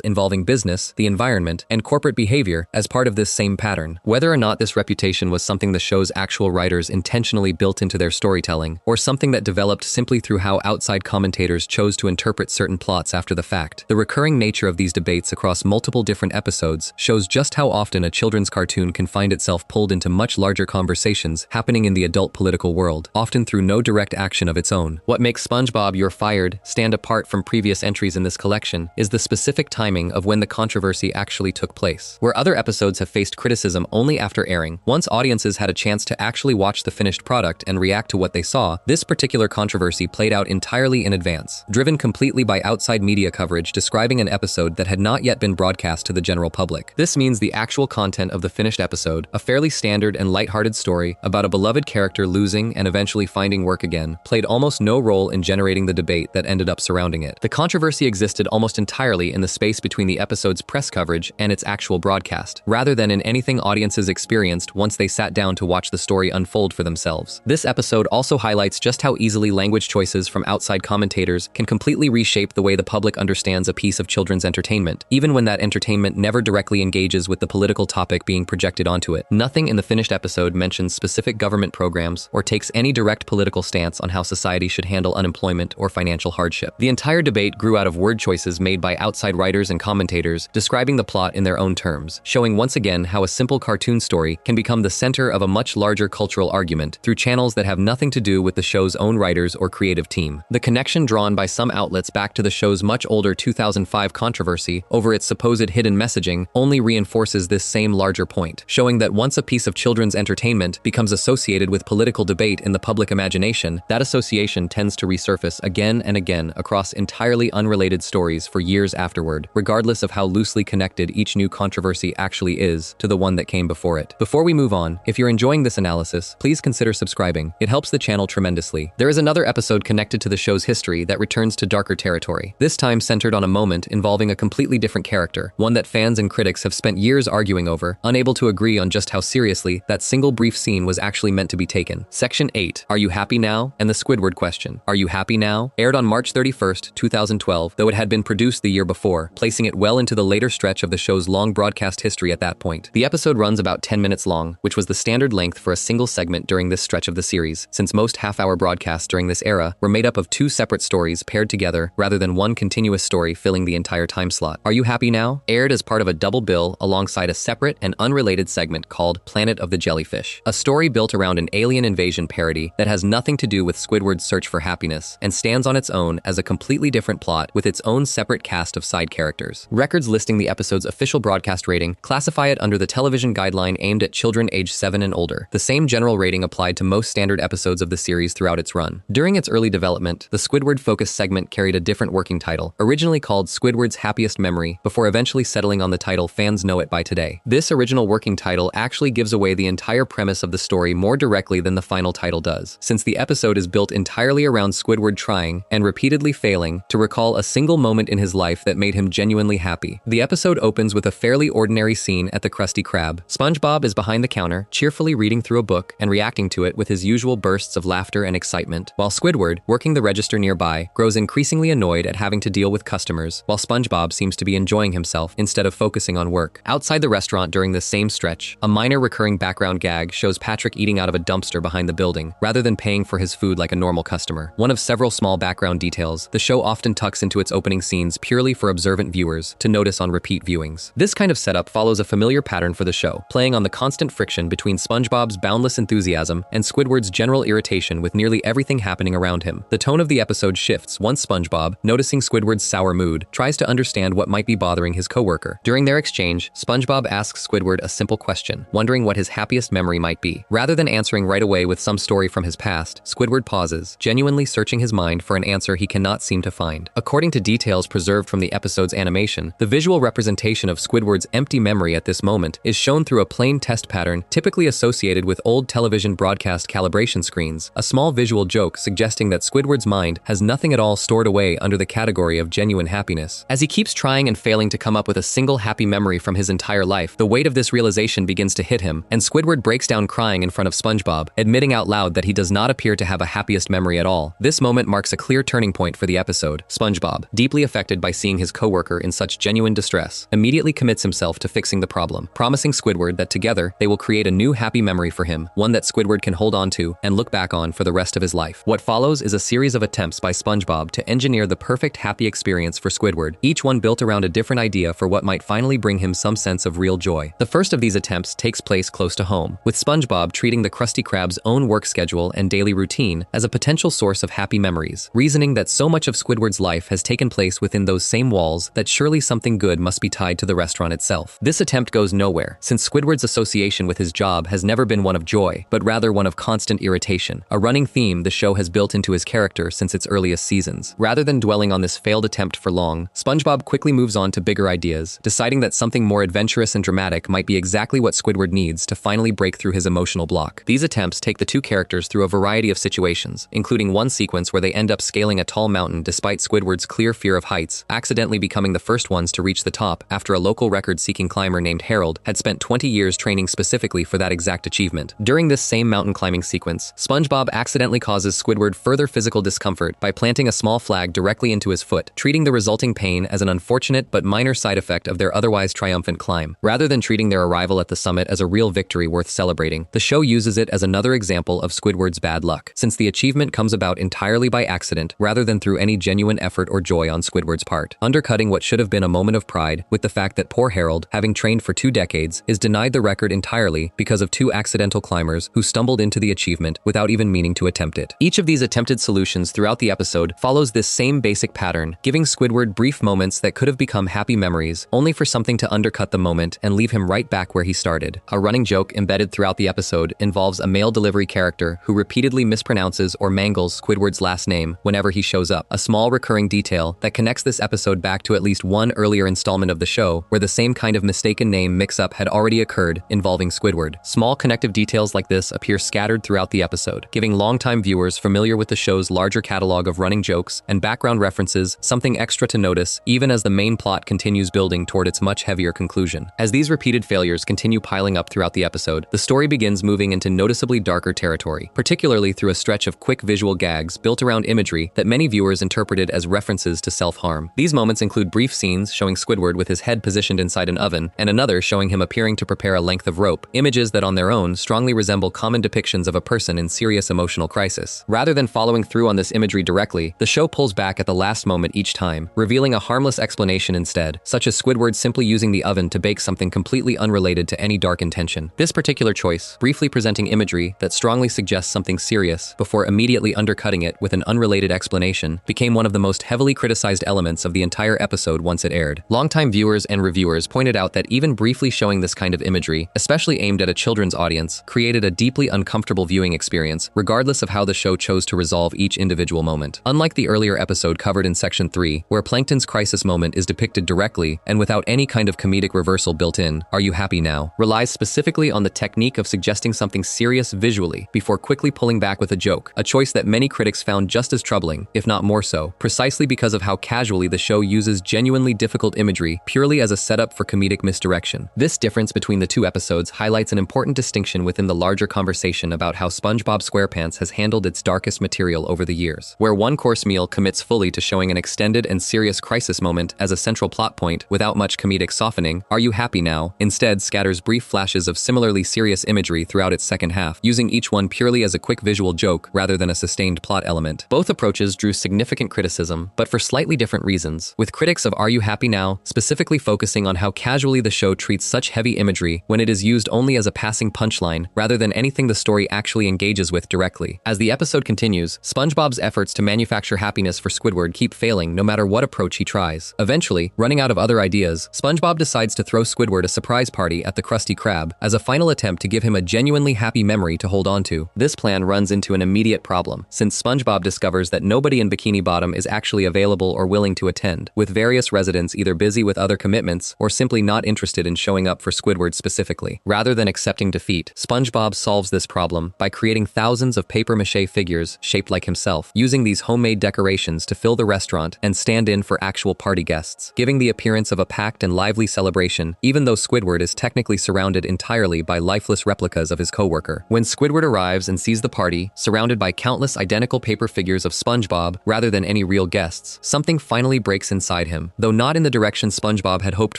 involving business, the environment, and corporate behavior as part of this same pattern. Whether or not this reputation was something the show's actual writers intentionally built into their storytelling, or something that developed simply through how outside commentators chose to interpret certain plots after the fact, the recurring nature of these debates across multiple different episodes shows just how often a children's cartoon can find itself pulled into much larger conversations happening in the adult political world, often through no direct action of its own. What makes SpongeBob You're Fired stand apart from previous entries in this collection is the specific timing of when the controversy actually took place. Where other episodes have faced criticism only after airing, once audiences had a chance to actually watch the finished product and react to what they saw, this particular controversy played out entirely in advance, driven completely by outside media coverage describing an episode that had not yet been broadcast to the general public. This means the actual content of the finished episode, a fairly standard and lighthearted story about a beloved character losing and eventually finding work again, played almost no role in generating the debate that ended up surrounding it. The controversy existed almost entirely in the space between the episode's press coverage and its actual broadcast, rather than in anything audiences experienced once they sat down to watch the story unfold for themselves. This episode also highlights just how easily language choices from outside commentators can completely reshape the way the public understands a piece of children's entertainment, even when that entertainment never directly engages with the political topic being projected onto it. Nothing in the finished episode mentions specific government programs or takes any direct political stance on how society should handle unemployment or financial hardship. The entire debate grew out of word choices made by outside writers and commentators describing the plot in their own terms, showing once again how a simple cartoon story can become the center of a much larger cultural argument through channels that have nothing to do with the show's own writers or creative team. The connection drawn by some outlets back to the show's much older 2005 controversy over its supposed hidden messaging only reinforces this same larger point, showing that once a piece of children's entertainment becomes associated with political debate in the public imagination, that association tends to resurface again and again across entirely unrelated stories for years afterward, regardless of how loosely connected each new controversy actually is to the one that came before it. Before we move on, if you're enjoying this analysis, please consider subscribing. It helps the channel tremendously. There is another episode connected to the show's history that returns to darker territory, this time centered on a moment involving a completely different character, one that fans and critics have spent years arguing over, unable to agree on just how seriously that single brief scene was actually meant to be taken. Section 8, Are You Happy Now? And the Squidward Question. Are You Happy Now? Aired on March 31st, 2012, though it had been produced the year before, placing it well into the later stretch of the show's long broadcast history at that point. The episode runs about 10 minutes long, which was the standard length for a single segment during this stretch of the series, since most half-hour broadcasts during this era were made up of two separate stories paired together rather than one continuous story filling the entire time slot. Are You Happy Now? Aired as part of a double bill alongside a separate and unrelated segment called Planet of the Jellyfish, a story built around an alien invasion parody that has nothing to do with Squidward's search for happiness and stands on its own as a completely different plot with its own separate cast of side characters. Records listing the episode's official broadcast rating classify it under the television guideline aimed at children aged 7 and older. The same general rating applied to most standard episodes of the series throughout its run. During its early development, the Squidward-focused segment carried a different working title, originally called Squidward's Happiest Memory, before eventually settling on the title fans know it by today. This original working title actually gives away the entire premise of the story more directly than the final title does, since the episode is built entirely around Squidward trying, and repeatedly failing, to recall a single moment in his life that made him genuinely happy. The episode opens with a fairly ordinary scene at the Krusty Krab. SpongeBob is behind the counter, cheerfully reading through a book and reacting to it with his usual bursts of laughter and excitement, while Squidward, working the register nearby, grows increasingly annoyed at having to deal with customers, while SpongeBob seems to be enjoying himself instead of focusing on work. Outside the restaurant during this same stretch, a minor recurring background gag shows Patrick eating out of a dumpster behind the building, rather than paying for his food like a normal customer. One of several small background details, the show often tucks into its opening scenes purely for observant viewers to notice on repeat viewings. This kind of setup follows a familiar pattern for the show, playing on the constant friction between SpongeBob's boundless enthusiasm and Squidward's general irritation with nearly everything happening around him. The tone of the episode shifts once SpongeBob, noticing Squidward's sour mood, tries to understand what might be bothering his coworker. During their exchange, SpongeBob asks Squidward a simple question, wondering what his happiest memory might be. Rather than answering right away with some story from his past, Squidward pauses, genuinely searching his mind for an answer he cannot seem to find. According to details preserved from the episode's animation, the visual visual representation of Squidward's empty memory at this moment is shown through a plain test pattern typically associated with old television broadcast calibration screens, a small visual joke suggesting that Squidward's mind has nothing at all stored away under the category of genuine happiness. As he keeps trying and failing to come up with a single happy memory from his entire life, the weight of this realization begins to hit him, and Squidward breaks down crying in front of SpongeBob, admitting out loud that he does not appear to have a happiest memory at all. This moment marks a clear turning point for the episode. SpongeBob, deeply affected by seeing his coworker in such genuine distress, immediately commits himself to fixing the problem, promising Squidward that together they will create a new happy memory for him, one that Squidward can hold on to and look back on for the rest of his life. What follows is a series of attempts by SpongeBob to engineer the perfect happy experience for Squidward, each one built around a different idea for what might finally bring him some sense of real joy. The first of these attempts takes place close to home, with SpongeBob treating the Krusty Krab's own work schedule and daily routine as a potential source of happy memories, reasoning that so much of Squidward's life has taken place within those same walls that surely something good must be tied to the restaurant itself. This attempt goes nowhere, since Squidward's association with his job has never been one of joy, but rather one of constant irritation, a running theme the show has built into his character since its earliest seasons. Rather than dwelling on this failed attempt for long, SpongeBob quickly moves on to bigger ideas, deciding that something more adventurous and dramatic might be exactly what Squidward needs to finally break through his emotional block. These attempts take the two characters through a variety of situations, including one sequence where they end up scaling a tall mountain despite Squidward's clear fear of heights, accidentally becoming the first ones to reach the top after a local record-seeking climber named Harold had spent 20 years training specifically for that exact achievement. During this same mountain climbing sequence, SpongeBob accidentally causes Squidward further physical discomfort by planting a small flag directly into his foot, treating the resulting pain as an unfortunate but minor side effect of their otherwise triumphant climb. Rather than treating their arrival at the summit as a real victory worth celebrating, the show uses it as another example of Squidward's bad luck, since the achievement comes about entirely by accident rather than through any genuine effort or joy on Squidward's part, undercutting what should have been a moment of pride with the fact that poor Harold, having trained for 2 decades, is denied the record entirely because of 2 accidental climbers who stumbled into the achievement without even meaning to attempt it. Each of these attempted solutions throughout the episode follows this same basic pattern, giving Squidward brief moments that could have become happy memories, only for something to undercut the moment and leave him right back where he started. A running joke embedded throughout the episode involves a mail delivery character who repeatedly mispronounces or mangles Squidward's last name whenever he shows up, a small recurring detail that connects this episode back to at least one earlier installment of the show where the same kind of mistaken name mix-up had already occurred involving Squidward. Small connective details like this appear scattered throughout the episode, giving longtime viewers familiar with the show's larger catalog of running jokes and background references something extra to notice, even as the main plot continues building toward its much heavier conclusion. As these repeated failures continue piling up throughout the episode, the story begins moving into noticeably darker territory, particularly through a stretch of quick visual gags built around imagery that many viewers interpreted as references to self-harm. These moments include brief scenes showing Squidward with his head positioned inside an oven, and another showing him appearing to prepare a length of rope, images that on their own strongly resemble common depictions of a person in serious emotional crisis. Rather than following through on this imagery directly, the show pulls back at the last moment each time, revealing a harmless explanation instead, such as Squidward simply using the oven to bake something completely unrelated to any dark intention. This particular choice, briefly presenting imagery that strongly suggests something serious before immediately undercutting it with an unrelated explanation, became one of the most heavily criticized elements of the entire episode once it aired. Longtime viewers and reviewers pointed out that even briefly showing this kind of imagery, especially aimed at a children's audience, created a deeply uncomfortable viewing experience, regardless of how the show chose to resolve each individual moment. Unlike the earlier episode covered in Section 3, where Plankton's crisis moment is depicted directly and without any kind of comedic reversal built in, Are You Happy Now? Relies specifically on the technique of suggesting something serious visually before quickly pulling back with a joke, a choice that many critics found just as troubling, if not more so, precisely because of how casually the show uses genuinely difficult imagery purely as a setup for comedic misdirection. This difference between the 2 episodes highlights an important distinction within the larger conversation about how SpongeBob SquarePants has handled its darkest material over the years, where one course meal commits fully to showing an extended and serious crisis moment as a central plot point without much comedic softening. Are You Happy Now? Instead scatters brief flashes of similarly serious imagery throughout its second half, using each one purely as a quick visual joke rather than a sustained plot element. Both approaches drew significant criticism, but for slightly different reasons, with critics of Are You Happy Now? Specifically focusing on how casually the show treats such heavy imagery when it is used only as a passing punchline rather than anything the story actually engages with directly. As the episode continues, SpongeBob's efforts to manufacture happiness for Squidward keep failing no matter what approach he tries. Eventually, running out of other ideas, SpongeBob decides to throw Squidward a surprise party at the Krusty Krab as a final attempt to give him a genuinely happy memory to hold on to. This plan runs into an immediate problem, since SpongeBob discovers that nobody in Bikini Bottom is actually available or willing to attend, with various residents either busy busy with other commitments or simply not interested in showing up for Squidward specifically. Rather than accepting defeat, SpongeBob solves this problem by creating thousands of papier-mâché figures shaped like himself, using these homemade decorations to fill the restaurant and stand in for actual party guests, giving the appearance of a packed and lively celebration, even though Squidward is technically surrounded entirely by lifeless replicas of his coworker. When Squidward arrives and sees the party, surrounded by countless identical paper figures of SpongeBob rather than any real guests, something finally breaks inside him, though not in the direction SpongeBob had hoped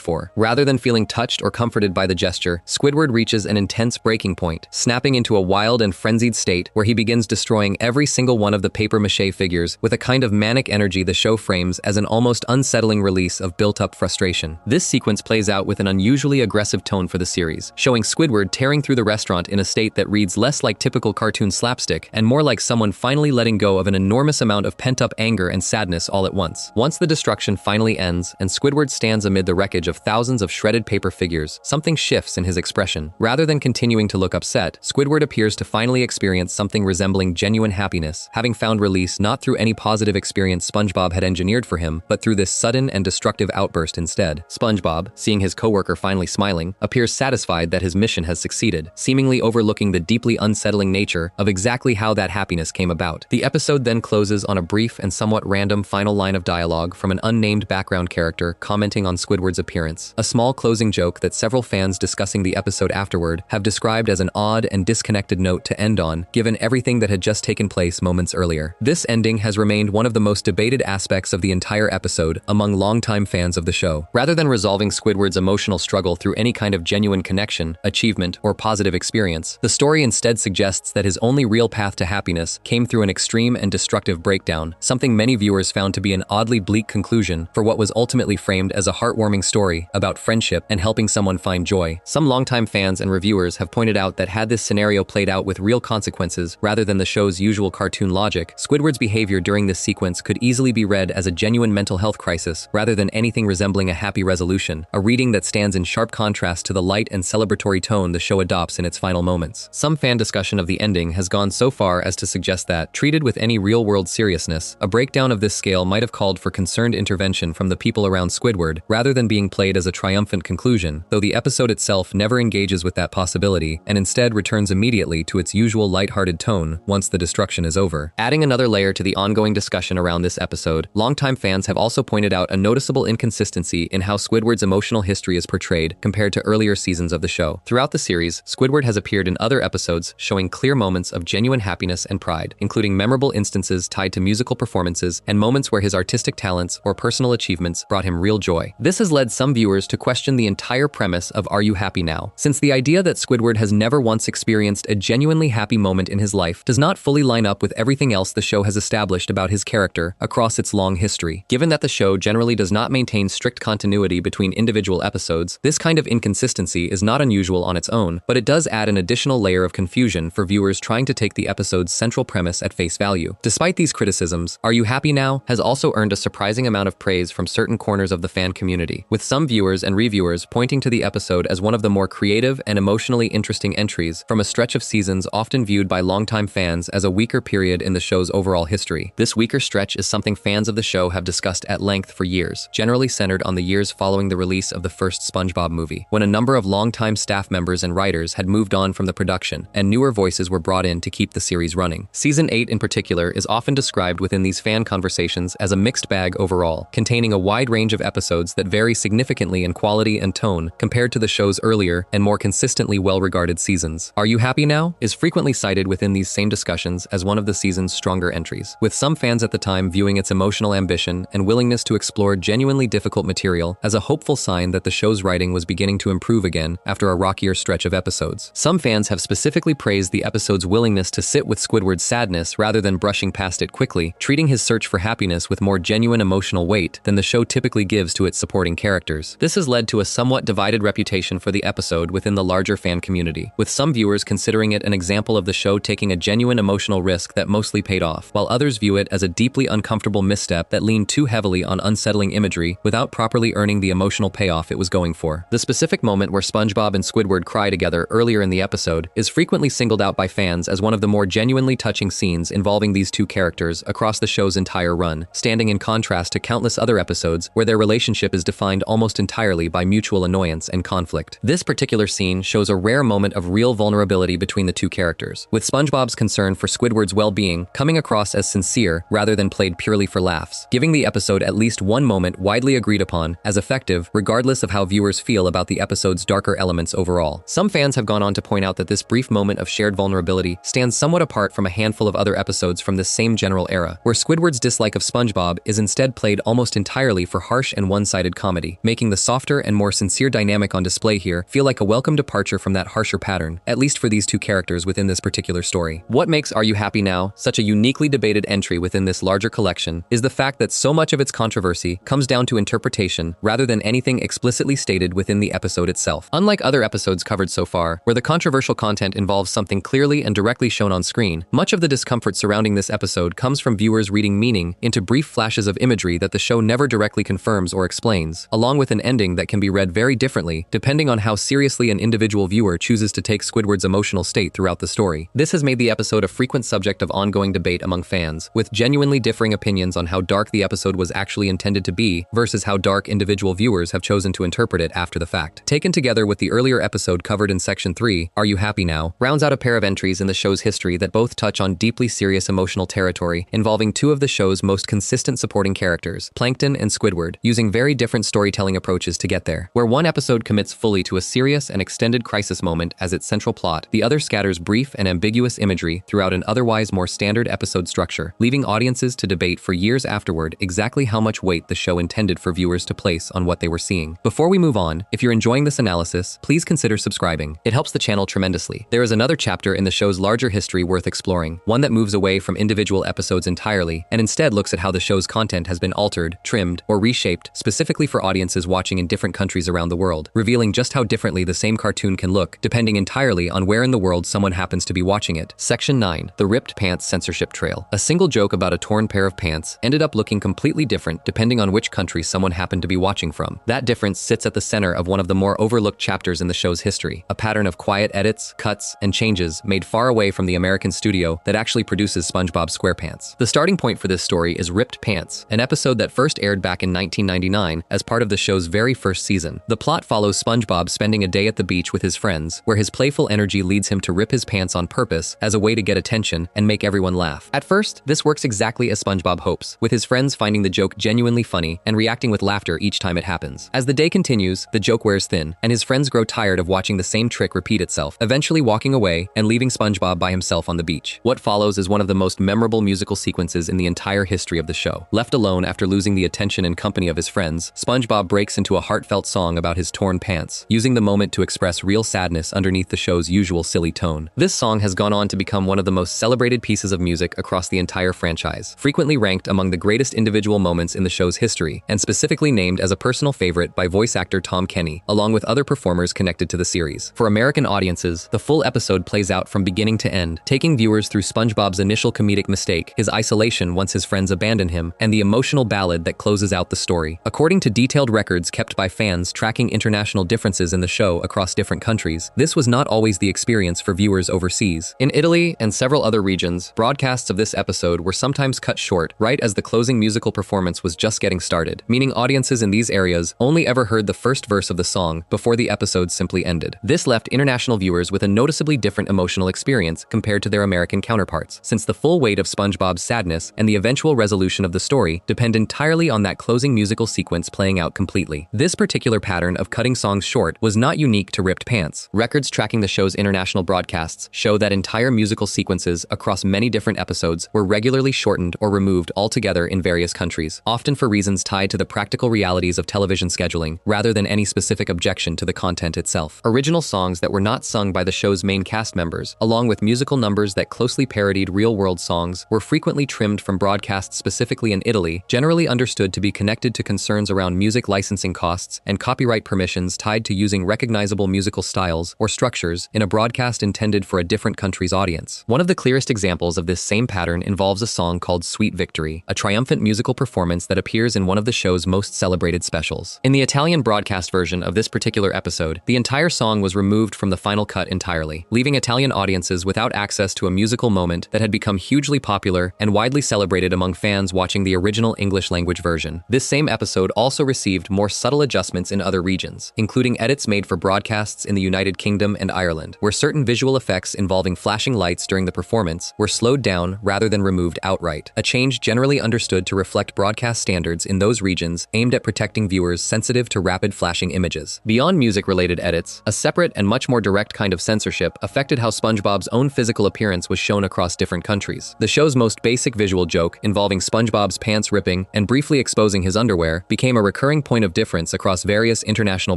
for. Rather than feeling touched or comforted by the gesture, Squidward reaches an intense breaking point, snapping into a wild and frenzied state where he begins destroying every single one of the papier-mâché figures with a kind of manic energy the show frames as an almost unsettling release of built-up frustration. This sequence plays out with an unusually aggressive tone for the series, showing Squidward tearing through the restaurant in a state that reads less like typical cartoon slapstick and more like someone finally letting go of an enormous amount of pent-up anger and sadness all at once. Once the destruction finally ends and Squidward stands amid the wreckage of thousands of shredded paper figures, something shifts in his expression. Rather than continuing to look upset, Squidward appears to finally experience something resembling genuine happiness, having found release not through any positive experience SpongeBob had engineered for him, but through this sudden and destructive outburst instead. SpongeBob, seeing his coworker finally smiling, appears satisfied that his mission has succeeded, seemingly overlooking the deeply unsettling nature of exactly how that happiness came about. The episode then closes on a brief and somewhat random final line of dialogue from an unnamed background character commenting on Squidward's appearance, a small closing joke that several fans discussing the episode afterward have described as an odd and disconnected note to end on, given everything that had just taken place moments earlier. This ending has remained one of the most debated aspects of the entire episode among longtime fans of the show. Rather than resolving Squidward's emotional struggle through any kind of genuine connection, achievement, or positive experience, the story instead suggests that his only real path to happiness came through an extreme and destructive breakdown, something many viewers found to be an oddly bleak conclusion for what was ultimately framed as a heartwarming story about friendship and helping someone find joy. Some longtime fans and reviewers have pointed out that had this scenario played out with real consequences rather than the show's usual cartoon logic, Squidward's behavior during this sequence could easily be read as a genuine mental health crisis rather than anything resembling a happy resolution, a reading that stands in sharp contrast to the light and celebratory tone the show adopts in its final moments. Some fan discussion of the ending has gone so far as to suggest that, treated with any real-world seriousness, a breakdown of this scale might have called for concerned intervention from the people around Squidward rather than being played as a triumphant conclusion, though the episode itself never engages with that possibility and instead returns immediately to its usual lighthearted tone once the destruction is over. Adding another layer to the ongoing discussion around this episode, longtime fans have also pointed out a noticeable inconsistency in how Squidward's emotional history is portrayed compared to earlier seasons of the show. Throughout the series, Squidward has appeared in other episodes showing clear moments of genuine happiness and pride, including memorable instances tied to musical performances and moments where his artistic talents or personal achievements brought him real joy. This has led some viewers to question the entire premise of Are You Happy Now?, since the idea that Squidward has never once experienced a genuinely happy moment in his life does not fully line up with everything else the show has established about his character across its long history. Given that the show generally does not maintain strict continuity between individual episodes, this kind of inconsistency is not unusual on its own, but it does add an additional layer of confusion for viewers trying to take the episode's central premise at face value. Despite these criticisms, Are You Happy Now? Has also earned a surprising amount of praise from certain corners of the fan community, with some viewers and reviewers pointing to the episode as one of the more creative and emotionally interesting entries from a stretch of seasons often viewed by longtime fans as a weaker period in the show's overall history. This weaker stretch is something fans of the show have discussed at length for years, generally centered on the years following the release of the first SpongeBob movie, when a number of longtime staff members and writers had moved on from the production, and newer voices were brought in to keep the series running. Season 8 in particular is often described within these fan conversations as a mixed bag overall, containing a wide range of episodes that vary significantly in quality and tone compared to the show's earlier and more consistently well-regarded seasons. Are You Happy Now? Is frequently cited within these same discussions as one of the season's stronger entries, with some fans at the time viewing its emotional ambition and willingness to explore genuinely difficult material as a hopeful sign that the show's writing was beginning to improve again after a rockier stretch of episodes. Some fans have specifically praised the episode's willingness to sit with Squidward's sadness rather than brushing past it quickly, treating his search for happiness with more genuine emotional weight than the show typically gives to its supporting characters. This has led to a somewhat divided reputation for the episode within the larger fan community, with some viewers considering it an example of the show taking a genuine emotional risk that mostly paid off, while others view it as a deeply uncomfortable misstep that leaned too heavily on unsettling imagery without properly earning the emotional payoff it was going for. The specific moment where SpongeBob and Squidward cry together earlier in the episode is frequently singled out by fans as one of the more genuinely touching scenes involving these two characters across the show's entire run, standing in contrast to countless other episodes where their relationship relationship is defined almost entirely by mutual annoyance and conflict. This particular scene shows a rare moment of real vulnerability between the two characters, with SpongeBob's concern for Squidward's well-being coming across as sincere rather than played purely for laughs, giving the episode at least one moment widely agreed upon as effective, regardless of how viewers feel about the episode's darker elements overall. Some fans have gone on to point out that this brief moment of shared vulnerability stands somewhat apart from a handful of other episodes from this same general era, where Squidward's dislike of SpongeBob is instead played almost entirely for harsh and one-sided comedy, making the softer and more sincere dynamic on display here feel like a welcome departure from that harsher pattern, at least for these two characters within this particular story. What makes Are You Happy Now such a uniquely debated entry within this larger collection is the fact that so much of its controversy comes down to interpretation rather than anything explicitly stated within the episode itself. Unlike other episodes covered so far, where the controversial content involves something clearly and directly shown on screen, much of the discomfort surrounding this episode comes from viewers reading meaning into brief flashes of imagery that the show never directly confirms or explains, along with an ending that can be read very differently depending on how seriously an individual viewer chooses to take Squidward's emotional state throughout the story. This has made the episode a frequent subject of ongoing debate among fans, with genuinely differing opinions on how dark the episode was actually intended to be versus how dark individual viewers have chosen to interpret it after the fact. Taken together with the earlier episode covered in Section 3, Are You Happy Now, rounds out a pair of entries in the show's history that both touch on deeply serious emotional territory involving two of the show's most consistent supporting characters, Plankton and Squidward, using very different storytelling approaches to get there. Where one episode commits fully to a serious and extended crisis moment as its central plot, the other scatters brief and ambiguous imagery throughout an otherwise more standard episode structure, leaving audiences to debate for years afterward exactly how much weight the show intended for viewers to place on what they were seeing. Before we move on, if you're enjoying this analysis, please consider subscribing. It helps the channel tremendously. There is another chapter in the show's larger history worth exploring, one that moves away from individual episodes entirely and instead looks at how the show's content has been altered, trimmed, or reshaped specifically for audiences watching in different countries around the world, revealing just how differently the same cartoon can look depending entirely on where in the world someone happens to be watching it. Section 9. The Ripped Pants Censorship Trail. A single joke about a torn pair of pants ended up looking completely different depending on which country someone happened to be watching from. That difference sits at the center of one of the more overlooked chapters in the show's history, a pattern of quiet edits, cuts, and changes made far away from the American studio that actually produces SpongeBob SquarePants. The starting point for this story is Ripped Pants, an episode that first aired back in 1999 as part of the show's very first season. The plot follows SpongeBob spending a day at the beach with his friends, where his playful energy leads him to rip his pants on purpose as a way to get attention and make everyone laugh. At first, this works exactly as SpongeBob hopes, with his friends finding the joke genuinely funny and reacting with laughter each time it happens. As the day continues, the joke wears thin, and his friends grow tired of watching the same trick repeat itself, eventually walking away and leaving SpongeBob by himself on the beach. What follows is one of the most memorable musical sequences in the entire history of the show. Left alone after losing the attention and company of his friends, SpongeBob breaks into a heartfelt song about his torn pants, using the moment to express real sadness underneath the show's usual silly tone. This song has gone on to become one of the most celebrated pieces of music across the entire franchise, frequently ranked among the greatest individual moments in the show's history, and specifically named as a personal favorite by voice actor Tom Kenny, along with other performers connected to the series. For American audiences, the full episode plays out from beginning to end, taking viewers through SpongeBob's initial comedic mistake, his isolation once his friends abandon him, and the emotional ballad that closes out the story. According to detailed records kept by fans tracking international differences in the show across different countries, this was not always the experience for viewers overseas. In Italy and several other regions, broadcasts of this episode were sometimes cut short right as the closing musical performance was just getting started, meaning audiences in these areas only ever heard the first verse of the song before the episode simply ended. This left international viewers with a noticeably different emotional experience compared to their American counterparts, since the full weight of SpongeBob's sadness and the eventual resolution of the story depend entirely on that closing musical sequence playing out completely. This particular pattern of cutting songs short was not unique to Ripped Pants. Records tracking the show's international broadcasts show that entire musical sequences across many different episodes were regularly shortened or removed altogether in various countries, often for reasons tied to the practical realities of television scheduling rather than any specific objection to the content itself. Original songs that were not sung by the show's main cast members, along with musical numbers that closely parodied real-world songs, were frequently trimmed from broadcasts specifically in Italy, generally understood to be connected to concerns around music licensing costs and copyright permissions tied to using recognizable musical styles or structures in a broadcast intended for a different country's audience. One of the clearest examples of this same pattern involves a song called Sweet Victory, a triumphant musical performance that appears in one of the show's most celebrated specials. In the Italian broadcast version of this particular episode, the entire song was removed from the final cut entirely, leaving Italian audiences without access to a musical moment that had become hugely popular and widely celebrated among fans watching the original English language version. This same episode episode also received more subtle adjustments in other regions, including edits made for broadcasts in the United Kingdom and Ireland, where certain visual effects involving flashing lights during the performance were slowed down rather than removed outright, a change generally understood to reflect broadcast standards in those regions aimed at protecting viewers sensitive to rapid flashing images. Beyond music-related edits, a separate and much more direct kind of censorship affected how SpongeBob's own physical appearance was shown across different countries. The show's most basic visual joke, involving SpongeBob's pants ripping and briefly exposing his underwear, became a recurring point of difference across various international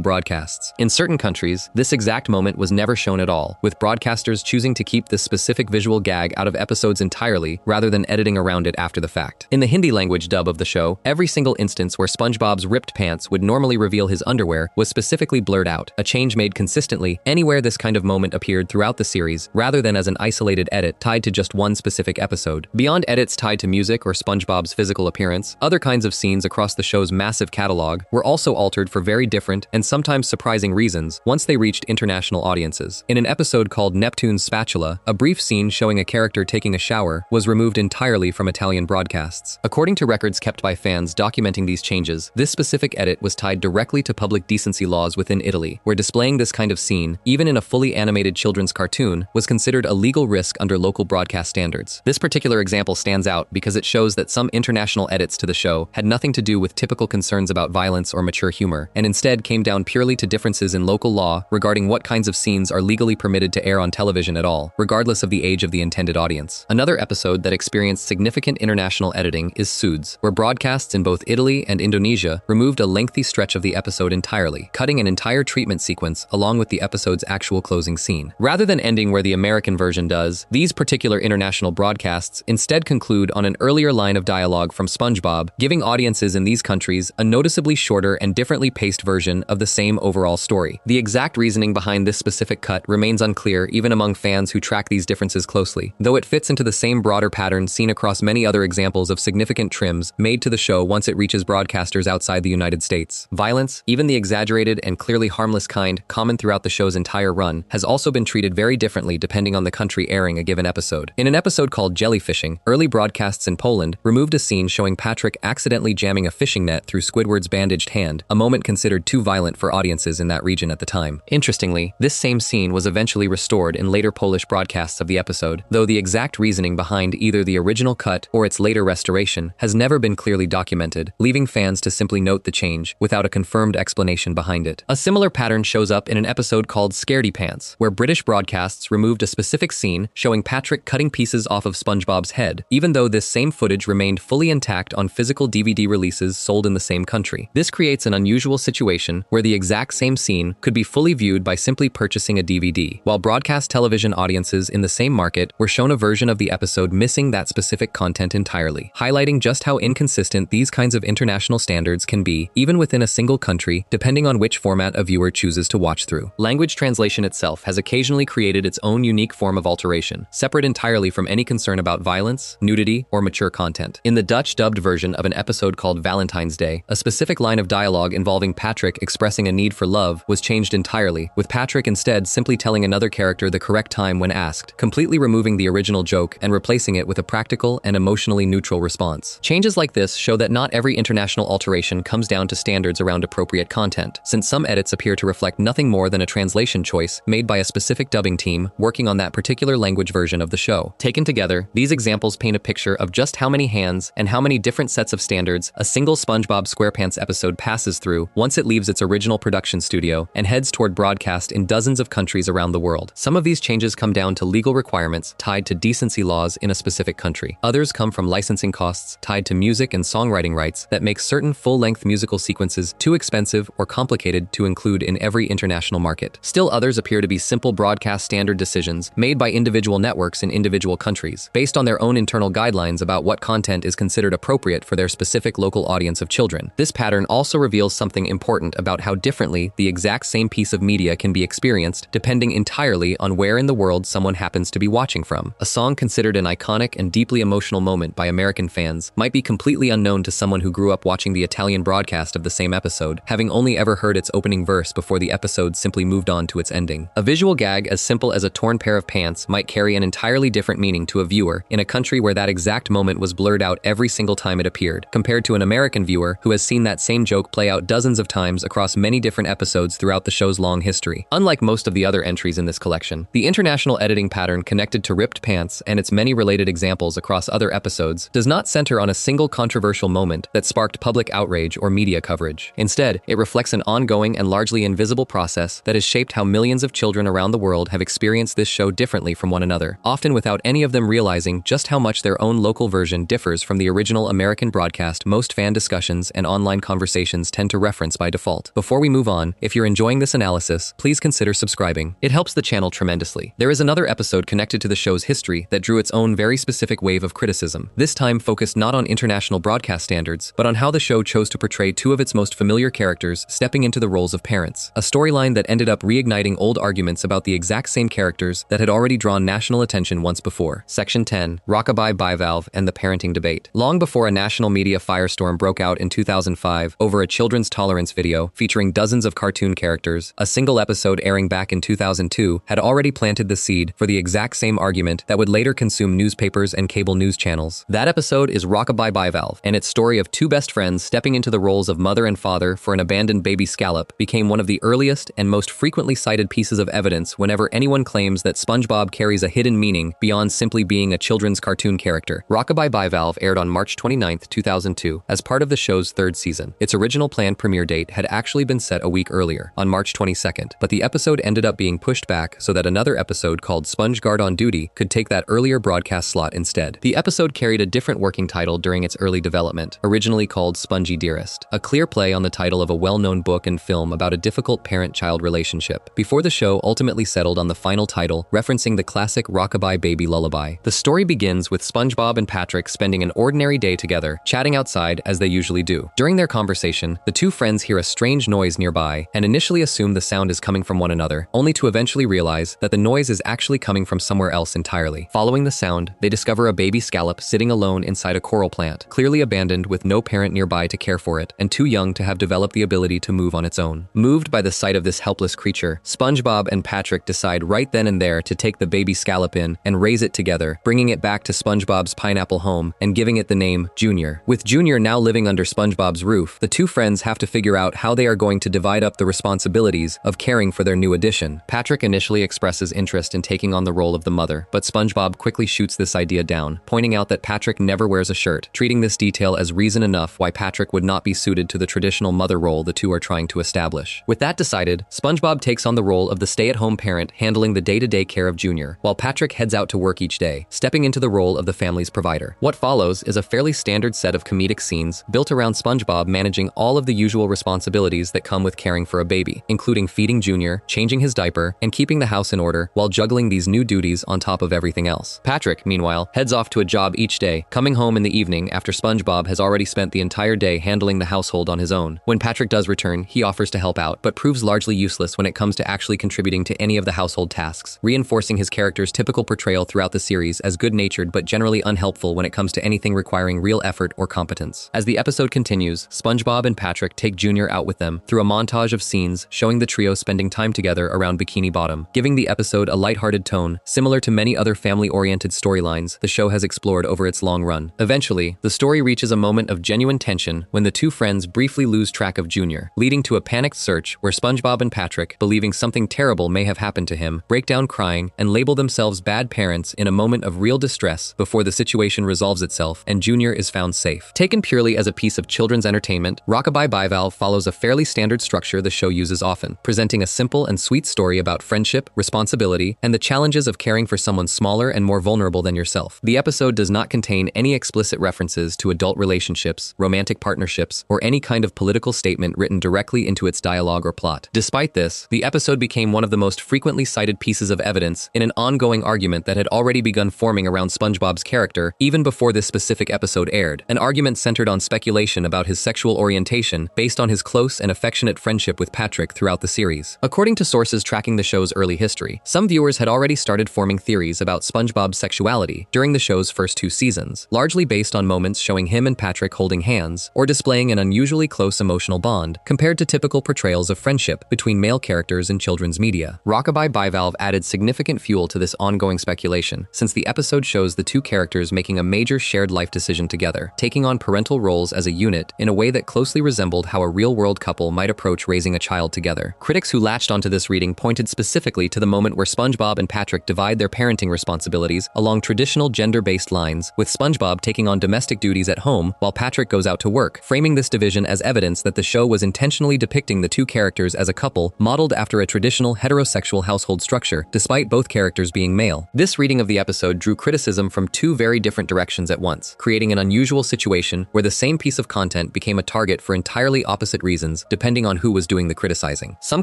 broadcasts. In certain countries, this exact moment was never shown at all, with broadcasters choosing to keep this specific visual gag out of episodes entirely rather than editing around it after the fact. In the Hindi language dub of the show, every single instance where SpongeBob's ripped pants would normally reveal his underwear was specifically blurred out, a change made consistently anywhere this kind of moment appeared throughout the series, rather than as an isolated edit tied to just one specific episode. Beyond edits tied to music or SpongeBob's physical appearance, other kinds of scenes across the show's massive catalog were also altered for very different and sometimes surprising reasons once they reached international audiences. In an episode called Neptune's Spatula, a brief scene showing a character taking a shower was removed entirely from Italian broadcasts. According to records kept by fans documenting these changes, this specific edit was tied directly to public decency laws within Italy, where displaying this kind of scene, even in a fully animated children's cartoon, was considered a legal risk under local broadcast standards. This particular example stands out because it shows that some international edits to the show had nothing to do with typical concerns about violence or mature humor, and instead came down purely to differences in local law regarding what kinds of scenes are legally permitted to air on television at all, regardless of the age of the intended audience. Another episode that experienced significant international editing is Suits, where broadcasts in both Italy and Indonesia removed a lengthy stretch of the episode entirely, cutting an entire treatment sequence along with the episode's actual closing scene. Rather than ending where the American version does, these particular international broadcasts instead conclude on an earlier line of dialogue from SpongeBob, giving audiences in these countries a noticeably shorter and differently paced version of the same overall story. The exact reasoning behind this specific cut remains unclear even among fans who track these differences closely, though it fits into the same broader pattern seen across many other examples of significant trims made to the show once it reaches broadcasters outside the United States. Violence, even the exaggerated and clearly harmless kind common throughout the show's entire run, has also been treated very differently depending on the country airing a given episode. In an episode called Jellyfishing, early broadcasts in Poland removed a scene showing Patrick accidentally jamming a fishing net through Squidward's bandaged hand, a moment considered too violent for audiences in that region at the time. Interestingly, this same scene was eventually restored in later Polish broadcasts of the episode, though the exact reasoning behind either the original cut or its later restoration has never been clearly documented, leaving fans to simply note the change without a confirmed explanation behind it. A similar pattern shows up in an episode called Scaredy Pants, where British broadcasts removed a specific scene showing Patrick cutting pieces off of SpongeBob's head, even though this same footage remained fully intact on physical DVD releases sold in the same country. This creates an unusual situation where the exact same scene could be fully viewed by simply purchasing a DVD, while broadcast television audiences in the same market were shown a version of the episode missing that specific content entirely, highlighting just how inconsistent these kinds of international standards can be, even within a single country, depending on which format a viewer chooses to watch through. Language translation itself has occasionally created its own unique form of alteration, separate entirely from any concern about violence, nudity, or mature content. In the Dutch dubbed version of an episode called Valentine's Day, a specific line of dialogue involving Patrick expressing a need for love was changed entirely, with Patrick instead simply telling another character the correct time when asked, completely removing the original joke and replacing it with a practical and emotionally neutral response. Changes like this show that not every international alteration comes down to standards around appropriate content, since some edits appear to reflect nothing more than a translation choice made by a specific dubbing team working on that particular language version of the show. Taken together, these examples paint a picture of just how many hands and how many different sets of standards a single SpongeBob SquarePants episode passes through once it leaves its original production studio and heads toward broadcast in dozens of countries around the world. Some of these changes come down to legal requirements tied to decency laws in a specific country. Others come from licensing costs tied to music and songwriting rights that make certain full-length musical sequences too expensive or complicated to include in every international market. Still others appear to be simple broadcast standard decisions made by individual networks in individual countries, based on their own internal guidelines about what content is considered appropriate for their specific local audience of children. This pattern also reveals something important about how differently the exact same piece of media can be experienced depending entirely on where in the world someone happens to be watching from. A song considered an iconic and deeply emotional moment by American fans might be completely unknown to someone who grew up watching the Italian broadcast of the same episode, having only ever heard its opening verse before the episode simply moved on to its ending. A visual gag as simple as a torn pair of pants might carry an entirely different meaning to a viewer in a country where that exact moment was blurred out every single time it appeared, compared to an American viewer viewer who has seen that same joke play out dozens of times across many different episodes throughout the show's long history. Unlike most of the other entries in this collection, the international editing pattern connected to ripped pants and its many related examples across other episodes does not center on a single controversial moment that sparked public outrage or media coverage. Instead, it reflects an ongoing and largely invisible process that has shaped how millions of children around the world have experienced this show differently from one another, often without any of them realizing just how much their own local version differs from the original American broadcast most fan discussions and online conversations tend to reference by default. Before we move on, if you're enjoying this analysis, please consider subscribing. It helps the channel tremendously. There is another episode connected to the show's history that drew its own very specific wave of criticism. This time focused not on international broadcast standards, but on how the show chose to portray two of its most familiar characters stepping into the roles of parents. A storyline that ended up reigniting old arguments about the exact same characters that had already drawn national attention once before. Section 10. Rockabye Bivalve and the Parenting Debate. Long before a national media firestorm broke out in 2005 over a children's tolerance video featuring dozens of cartoon characters, a single episode airing back in 2002 had already planted the seed for the exact same argument that would later consume newspapers and cable news channels. That episode is Rockabye Bivalve, and its story of two best friends stepping into the roles of mother and father for an abandoned baby scallop became one of the earliest and most frequently cited pieces of evidence whenever anyone claims that SpongeBob carries a hidden meaning beyond simply being a children's cartoon character. Rockabye Bivalve aired on March 29, 2002, as part of the show's third season. Its original planned premiere date had actually been set a week earlier, on March 22nd, but the episode ended up being pushed back so that another episode called SpongeGuard on Duty could take that earlier broadcast slot instead. The episode carried a different working title during its early development, originally called Spongy Dearest, a clear play on the title of a well-known book and film about a difficult parent-child relationship, before the show ultimately settled on the final title, referencing the classic Rockabye Baby Lullaby. The story begins with SpongeBob and Patrick spending an ordinary day together, chatting outside as they usually do. During their conversation, the two friends hear a strange noise nearby and initially assume the sound is coming from one another, only to eventually realize that the noise is actually coming from somewhere else entirely. Following the sound, they discover a baby scallop sitting alone inside a coral plant, clearly abandoned with no parent nearby to care for it and too young to have developed the ability to move on its own. Moved by the sight of this helpless creature, SpongeBob and Patrick decide right then and there to take the baby scallop in and raise it together, bringing it back to SpongeBob's pineapple home and giving it the name Junior. With Junior now living under SpongeBob's roof, the two friends have to figure out how they are going to divide up the responsibilities of caring for their new addition. Patrick initially expresses interest in taking on the role of the mother, but SpongeBob quickly shoots this idea down, pointing out that Patrick never wears a shirt, treating this detail as reason enough why Patrick would not be suited to the traditional mother role the two are trying to establish. With that decided, SpongeBob takes on the role of the stay-at-home parent handling the day-to-day care of Junior, while Patrick heads out to work each day, stepping into the role of the family's provider. What follows is a fairly standard set of comedic scenes built around SpongeBob managing all of the usual responsibilities that come with caring for a baby, including feeding Junior, changing his diaper, and keeping the house in order while juggling these new duties on top of everything else. Patrick, meanwhile, heads off to a job each day, coming home in the evening after SpongeBob has already spent the entire day handling the household on his own. When Patrick does return, he offers to help out, but proves largely useless when it comes to actually contributing to any of the household tasks, reinforcing his character's typical portrayal throughout the series as good-natured but generally unhelpful when it comes to anything requiring real effort or competence. As the episode continues, SpongeBob and Patrick take Junior out with them through a montage of scenes showing the trio spending time together around Bikini Bottom, giving the episode a lighthearted tone, similar to many other family-oriented storylines the show has explored over its long run. Eventually, the story reaches a moment of genuine tension when the two friends briefly lose track of Junior, leading to a panicked search where SpongeBob and Patrick, believing something terrible may have happened to him, break down crying and label themselves bad parents in a moment of real distress before the situation resolves itself and Junior is found safe. Taken purely as a piece of children's entertainment, Rockabye Bivalve follows a fairly standard structure the show uses often, presenting a simple and sweet story about friendship, responsibility, and the challenges of caring for someone smaller and more vulnerable than yourself. The episode does not contain any explicit references to adult relationships, romantic partnerships, or any kind of political statement written directly into its dialogue or plot. Despite this, the episode became one of the most frequently cited pieces of evidence in an ongoing argument that had already begun forming around SpongeBob's character even before this specific episode aired, an argument centered on speculation about his sexual orientation based on his close and affectionate friendship with Patrick throughout the series. According to sources tracking the show's early history, some viewers had already started forming theories about SpongeBob's sexuality during the show's first two seasons, largely based on moments showing him and Patrick holding hands or displaying an unusually close emotional bond compared to typical portrayals of friendship between male characters in children's media. Rockabye Bivalve added significant fuel to this ongoing speculation, since the episode shows the two characters making a major shared life decision together, taking on parental roles as as a unit in a way that closely resembled how a real-world couple might approach raising a child together. Critics who latched onto this reading pointed specifically to the moment where SpongeBob and Patrick divide their parenting responsibilities along traditional gender-based lines, with SpongeBob taking on domestic duties at home while Patrick goes out to work, framing this division as evidence that the show was intentionally depicting the two characters as a couple modeled after a traditional heterosexual household structure, despite both characters being male. This reading of the episode drew criticism from two very different directions at once, creating an unusual situation where the same piece of content became a target for entirely opposite reasons, depending on who was doing the criticizing. Some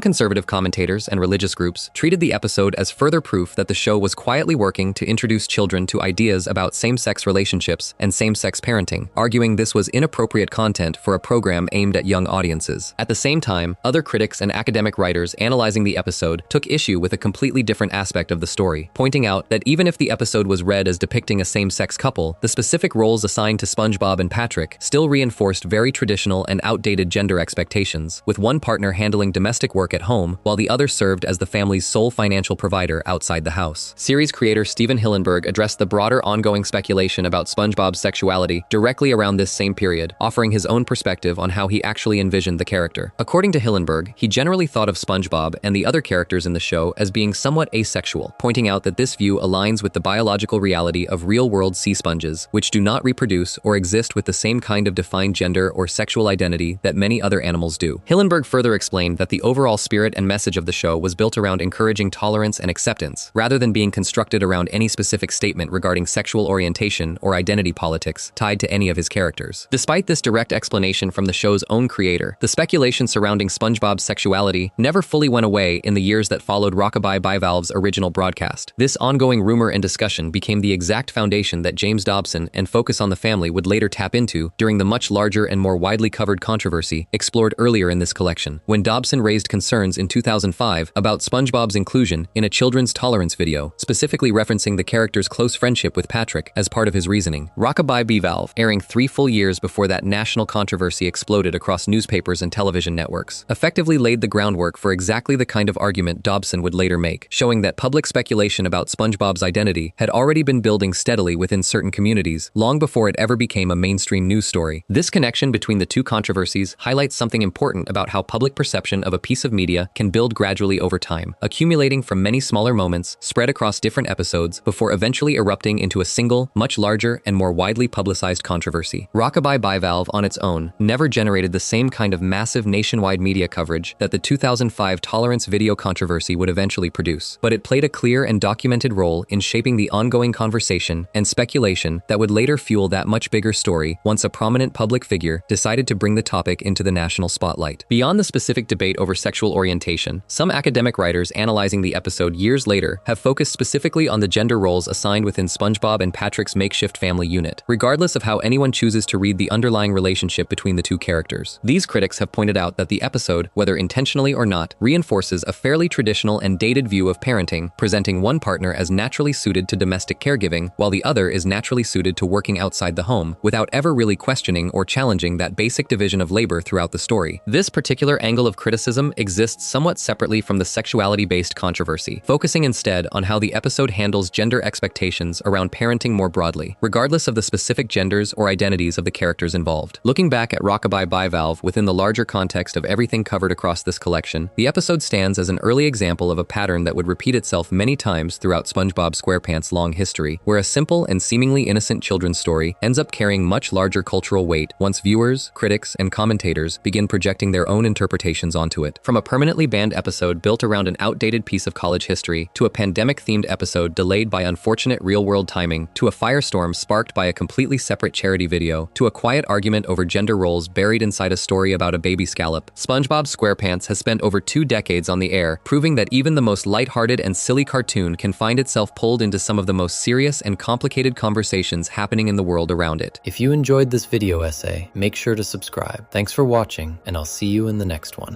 conservative commentators and religious groups treated the episode as further proof that the show was quietly working to introduce children to ideas about same-sex relationships and same-sex parenting, arguing this was inappropriate content for a program aimed at young audiences. At the same time, other critics and academic writers analyzing the episode took issue with a completely different aspect of the story, pointing out that even if the episode was read as depicting a same-sex couple, the specific roles assigned to SpongeBob and Patrick still reinforced very traditional and outdated gender expectations, with one partner handling domestic work at home while the other served as the family's sole financial provider outside the house. Series creator Steven Hillenburg addressed the broader ongoing speculation about SpongeBob's sexuality directly around this same period, offering his own perspective on how he actually envisioned the character. According to Hillenburg, he generally thought of SpongeBob and the other characters in the show as being somewhat asexual, pointing out that this view aligns with the biological reality of real-world sea sponges, which do not reproduce or exist with the same kind of defined gender or sexual identity that many other animals do. Hillenburg further explained that the overall spirit and message of the show was built around encouraging tolerance and acceptance, rather than being constructed around any specific statement regarding sexual orientation or identity politics tied to any of his characters. Despite this direct explanation from the show's own creator, the speculation surrounding SpongeBob's sexuality never fully went away in the years that followed Rockabye Bivalve's original broadcast. This ongoing rumor and discussion became the exact foundation that James Dobson and Focus on the Family would later tap into during the much larger and more widely covered controversy explored earlier in this collection, when Dobson raised concerns in 2005 about SpongeBob's inclusion in a children's tolerance video, specifically referencing the character's close friendship with Patrick as part of his reasoning. Rockabye Bivalve, airing 3 full years before that national controversy exploded across newspapers and television networks, effectively laid the groundwork for exactly the kind of argument Dobson would later make, showing that public speculation about SpongeBob's identity had already been building steadily within certain communities long before it ever became a mainstream news story. This connection between the two controversies highlights something important about how public perception of a piece of media can build gradually over time, accumulating from many smaller moments spread across different episodes before eventually erupting into a single, much larger and more widely publicized controversy. Rockabye Bivalve on its own never generated the same kind of massive nationwide media coverage that the 2005 tolerance video controversy would eventually produce, but it played a clear and documented role in shaping the ongoing conversation and speculation that would later fuel that much bigger story once a prominent public figure decided to bring the topic into the national spotlight. Beyond the specific debate over sexual orientation, some academic writers analyzing the episode years later have focused specifically on the gender roles assigned within SpongeBob and Patrick's makeshift family unit, regardless of how anyone chooses to read the underlying relationship between the two characters. These critics have pointed out that the episode, whether intentionally or not, reinforces a fairly traditional and dated view of parenting, presenting one partner as naturally suited to domestic caregiving while the other is naturally suited to working outside the home, without ever really questioning or challenging that basic division of labor throughout the story. This particular angle of criticism exists somewhat separately from the sexuality-based controversy, focusing instead on how the episode handles gender expectations around parenting more broadly, regardless of the specific genders or identities of the characters involved. Looking back at Rockabye Bivalve within the larger context of everything covered across this collection, the episode stands as an early example of a pattern that would repeat itself many times throughout SpongeBob SquarePants' long history, where a simple and seemingly innocent children's story ends up carrying much larger cultural weight once viewers, critics, and commentators begin projecting their own interpretations onto it. From a permanently banned episode built around an outdated piece of college history, to a pandemic-themed episode delayed by unfortunate real-world timing, to a firestorm sparked by a completely separate charity video, to a quiet argument over gender roles buried inside a story about a baby scallop, SpongeBob SquarePants has spent over 2 decades on the air, proving that even the most lighthearted and silly cartoon can find itself pulled into some of the most serious and complicated conversations happening in the world around it. If you enjoyed this video essay, make sure to subscribe. Thanks for watching, and I'll see you in the next one.